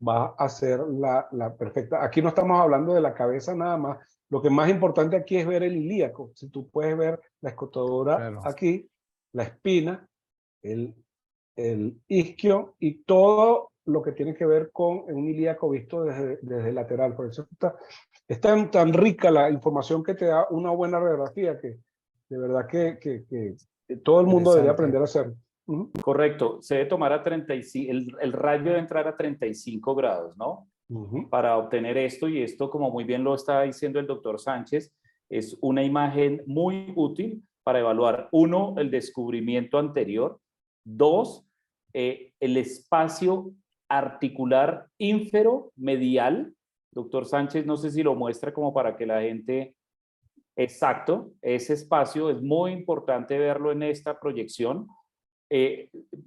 va a ser la perfecta. Aquí no estamos hablando de la cabeza nada más. Lo que más importante aquí es ver el ilíaco. Si tú puedes ver la escotadura aquí, la espina, el isquio y todo lo que tiene que ver con un ilíaco visto desde el lateral. Por eso es tan rica la información que te da una buena radiografía, que de verdad que todo el mundo debería aprender a hacerlo. Correcto, se debe tomar a 35, el rayo debe entrar a 35 grados, ¿no? Para obtener esto, y esto, como muy bien lo está diciendo el doctor Sánchez, es una imagen muy útil para evaluar, uno, el descubrimiento anterior, dos, el espacio articular ínfero-medial. Doctor Sánchez, no sé si lo muestra como para que la gente... Exacto, ese espacio es muy importante verlo en esta proyección.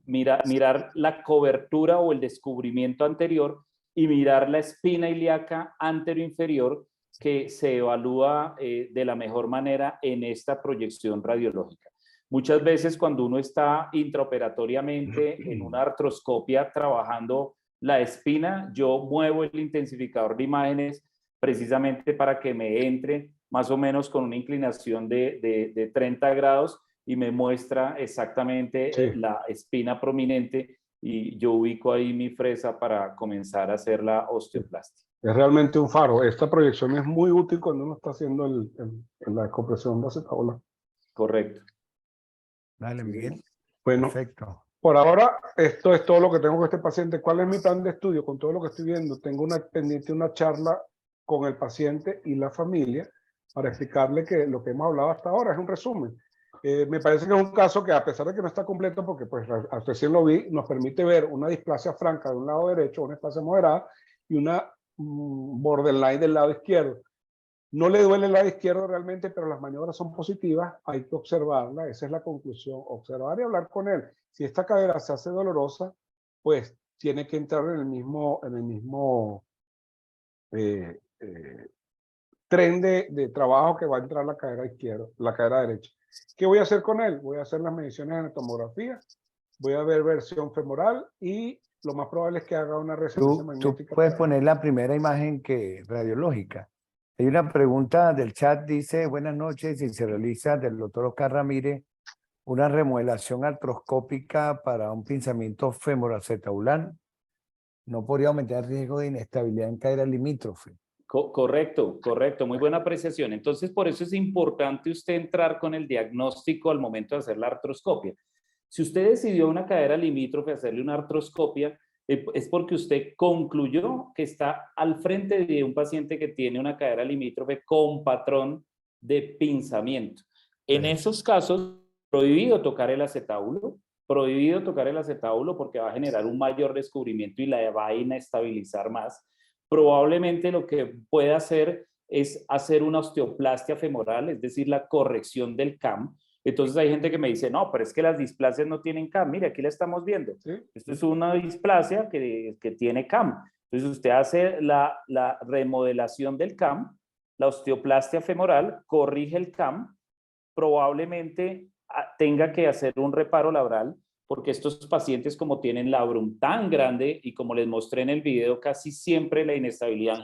Mirar la cobertura o el descubrimiento anterior y mirar la espina ilíaca anteroinferior que se evalúa de la mejor manera en esta proyección radiológica. Muchas veces cuando uno está intraoperatoriamente en una artroscopia trabajando la espina, yo muevo el intensificador de imágenes precisamente para que me entre más o menos con una inclinación de 30 grados y me muestra exactamente la espina prominente y yo ubico ahí mi fresa para comenzar a hacer la osteoplastia. Es realmente un faro. Esta proyección es muy útil cuando uno está haciendo la compresión de acetaola. Correcto. Dale, Miguel. Bueno, perfecto. Por ahora, esto es todo lo que tengo con este paciente. ¿Cuál es mi plan de estudio? Con todo lo que estoy viendo, tengo pendiente una charla con el paciente y la familia para explicarle que lo que hemos hablado hasta ahora es un resumen. Me parece que es un caso que, a pesar de que no está completo, porque pues recién lo vi, nos permite ver una displasia franca de un lado derecho, una displasia moderada y una borderline del lado izquierdo. No le duele el lado izquierdo realmente, pero las maniobras son positivas, hay que observarla, esa es la conclusión, observar y hablar con él. Si esta cadera se hace dolorosa, pues tiene que entrar en el mismo tren de trabajo que va a entrar la cadera izquierda, la cadera derecha. ¿Qué voy a hacer con él? Voy a hacer las mediciones en tomografía, voy a ver versión femoral y lo más probable es que haga una resonancia magnética. Tú puedes poner la primera imagen radiológica. Hay una pregunta del chat, dice, buenas noches, si se realiza del doctor Oscar Ramírez una remodelación artroscópica para un pinzamiento femoroacetabular, ¿no podría aumentar el riesgo de inestabilidad en cadera limítrofe? Correcto, correcto, muy buena apreciación. Entonces, por eso es importante usted entrar con el diagnóstico al momento de hacer la artroscopia. Si usted decidió una cadera limítrofe hacerle una artroscopia, es porque usted concluyó que está al frente de un paciente que tiene una cadera limítrofe con patrón de pinzamiento. En esos casos, prohibido tocar el acetábulo porque va a generar un mayor descubrimiento y la va a inestabilizar más. Probablemente lo que puede hacer es hacer una osteoplastia femoral, es decir, la corrección del CAM. Entonces hay gente que me dice, no, pero es que las displasias no tienen CAM. Mire, aquí la estamos viendo. ¿Sí? Esto es una displasia que tiene CAM. Entonces usted hace la remodelación del CAM, la osteoplastia femoral, corrige el CAM, probablemente tenga que hacer un reparo labral, porque estos pacientes, como tienen labrum tan grande y como les mostré en el video, casi siempre la inestabilidad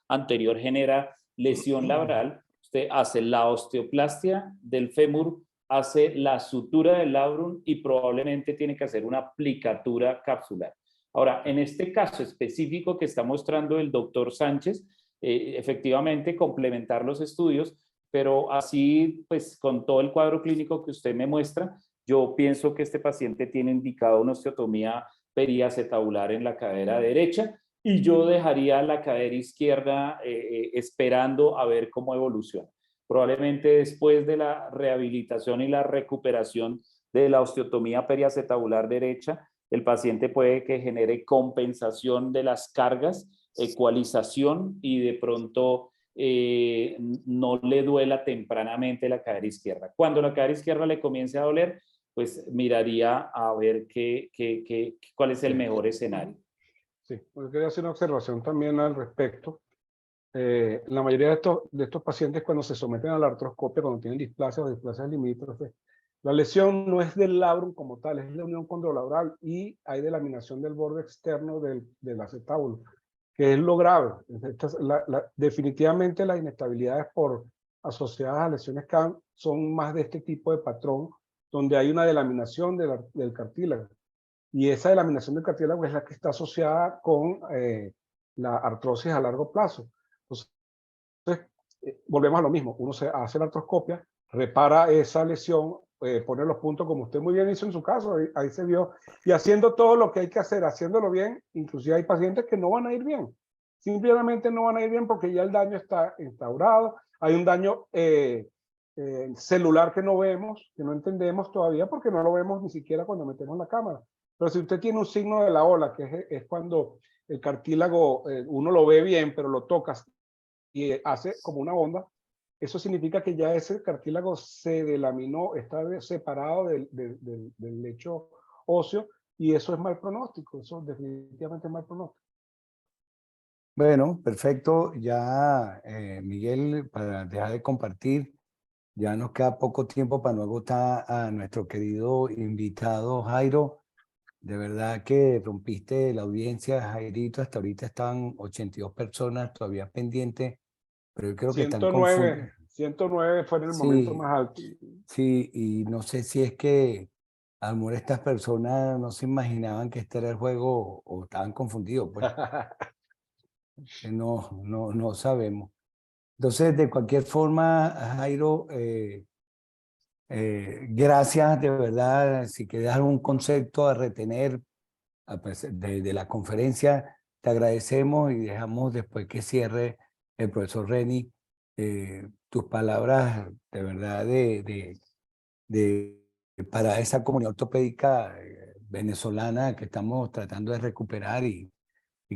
anterior genera lesión labral. Usted hace la osteoplastia del fémur, hace la sutura del labrum y probablemente tiene que hacer una aplicatura capsular. Ahora, en este caso específico que está mostrando el doctor Sánchez, efectivamente complementar los estudios, pero así, pues con todo el cuadro clínico que usted me muestra, yo pienso que este paciente tiene indicado una osteotomía periacetabular en la cadera derecha y yo dejaría la cadera izquierda esperando a ver cómo evoluciona. Probablemente después de la rehabilitación y la recuperación de la osteotomía periacetabular derecha, el paciente puede que genere compensación de las cargas, ecualización y de pronto no le duela tempranamente la cadera izquierda. Cuando la cadera izquierda le comience a doler, pues miraría a ver cuál es el mejor escenario. Sí, yo quería hacer una observación también al respecto. La mayoría de estos pacientes, cuando se someten a la artroscopia, cuando tienen displasias o displasias limítrofes, la lesión no es del labrum como tal, es la unión condrolabral y hay delaminación del borde externo del acetábulo, que es lo grave. Definitivamente las inestabilidades asociadas a lesiones CAM son más de este tipo de patrón, donde hay una delaminación del cartílago. Y esa delaminación del cartílago es la que está asociada con la artrosis a largo plazo. Entonces, volvemos a lo mismo. Uno se hace la artroscopia, repara esa lesión, pone los puntos como usted muy bien hizo en su caso, ahí se vio, y haciendo todo lo que hay que hacer, haciéndolo bien, inclusive hay pacientes que no van a ir bien. Simplemente no van a ir bien porque ya el daño está instaurado, hay un daño celular que no vemos, que no entendemos todavía porque no lo vemos ni siquiera cuando metemos la cámara. Pero si usted tiene un signo de la ola, que es cuando el cartílago uno lo ve bien, pero lo tocas y hace como una onda, eso significa que ya ese cartílago se delaminó, está separado del lecho óseo, y eso es mal pronóstico, eso definitivamente es mal pronóstico. Bueno, perfecto. Ya, Miguel, para dejar de compartir, ya nos queda poco tiempo para no agotar a nuestro querido invitado Jairo. De verdad que rompiste la audiencia, Jairito. Hasta ahorita están 82 personas todavía pendientes, pero yo creo que están 109, 109 fue en el momento Sí, más alto. sí, y no sé si es que a lo mejor estas personas no se imaginaban que este era el juego o estaban confundidos, pues que no sabemos. Entonces, de cualquier forma, Jairo, gracias de verdad. Si quieres algún concepto a retener de la conferencia, te agradecemos y dejamos después que cierre el profesor Reni tus palabras de verdad para esa comunidad ortopédica venezolana que estamos tratando de recuperar y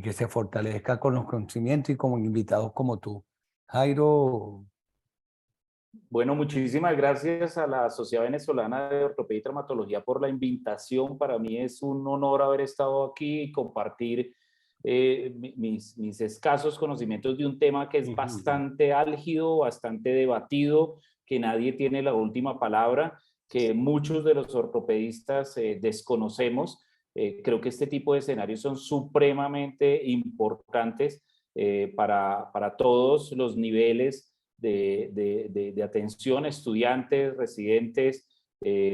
que se fortalezca con los conocimientos y con invitados como tú. Jairo. Bueno, muchísimas gracias a la Sociedad Venezolana de Ortopedia y Traumatología por la invitación. Para mí es un honor haber estado aquí y compartir mis escasos conocimientos de un tema que es bastante álgido, bastante debatido, que nadie tiene la última palabra, que muchos de los ortopedistas desconocemos. Creo que este tipo de escenarios son supremamente importantes para todos los niveles de atención, estudiantes, residentes,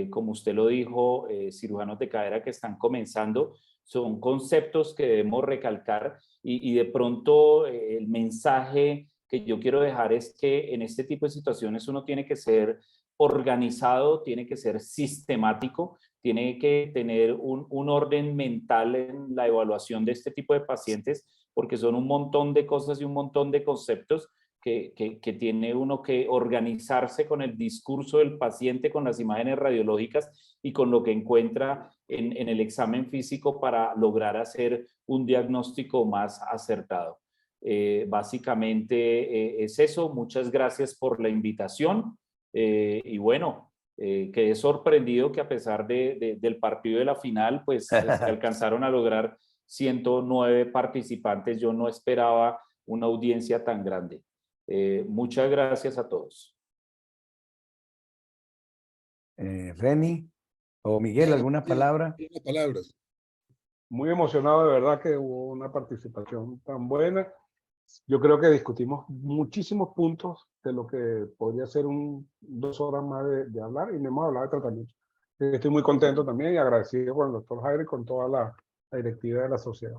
como usted lo dijo, cirujanos de cadera que están comenzando. Son conceptos que debemos recalcar y de pronto el mensaje que yo quiero dejar es que en este tipo de situaciones uno tiene que ser organizado, tiene que ser sistemático, tiene que tener un orden mental en la evaluación de este tipo de pacientes, porque son un montón de cosas y un montón de conceptos que tiene uno que organizarse con el discurso del paciente, con las imágenes radiológicas y con lo que encuentra en el examen físico para lograr hacer un diagnóstico más acertado. Básicamente es eso. Muchas gracias por la invitación y bueno, quedé sorprendido que a pesar del partido de la final, pues se alcanzaron a lograr 109 participantes. Yo no esperaba una audiencia tan grande. Muchas gracias a todos. Reni o Miguel, ¿algunas palabras? Palabras. Muy emocionado, de verdad que hubo una participación tan buena. Yo creo que discutimos muchísimos puntos de lo que podría ser 2 horas más de hablar, y no hemos hablado de tratamiento. Estoy muy contento también y agradecido con el doctor Jairo y con toda la directiva de la sociedad.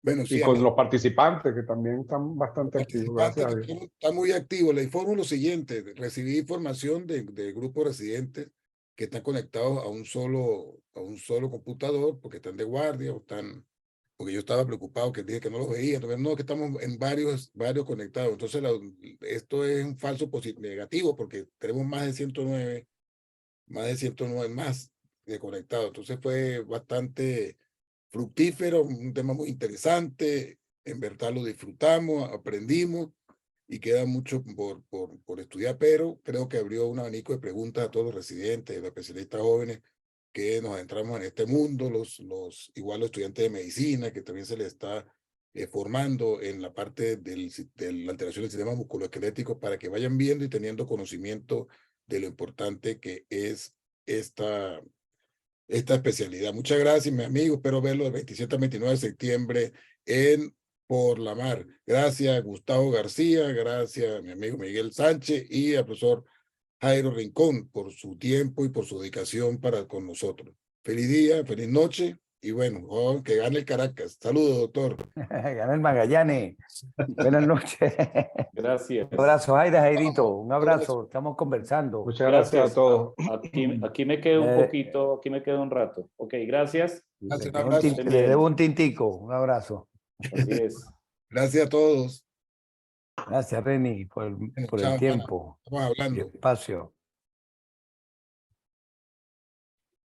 Bueno, y sí, con los participantes que también están bastante activos, gracias a Dios. Está muy activo. Le informo lo siguiente: recibí información de grupos residentes que están conectados a un solo computador porque están de guardia o están, porque yo estaba preocupado que dije que no los veía. Entonces, no, que estamos en varios conectados. Entonces, esto es un falso negativo porque tenemos más de 109 más de conectados. Entonces, fue bastante fructífero, un tema muy interesante. En verdad lo disfrutamos, aprendimos y queda mucho por estudiar, pero creo que abrió un abanico de preguntas a todos los residentes, los especialistas jóvenes que nos adentramos en este mundo, igual los estudiantes de medicina, que también se les está formando en la parte de la alteración del sistema musculoesquelético, para que vayan viendo y teniendo conocimiento de lo importante que es esta especialidad. Muchas gracias, mi amigo. Espero verlo el 27 al 29 de septiembre en Por la Mar. Gracias, Gustavo García. Gracias, mi amigo Miguel Sánchez y al profesor Jairo Rincón por su tiempo y por su dedicación con nosotros. Feliz día, feliz noche y bueno, que gane el Caracas. Saludos, doctor. Gana el Magallanes. Buenas noches. Gracias. Un abrazo, Jairito. Un abrazo. Estamos conversando. Muchas gracias a todos. Aquí me quedo un poquito, aquí me quedo un rato. Ok, gracias. Gracias, Le debo un tintico. Un abrazo. Así es. Gracias a todos. Gracias, Reni, por el Chao, tiempo Estamos hablando. y espacio.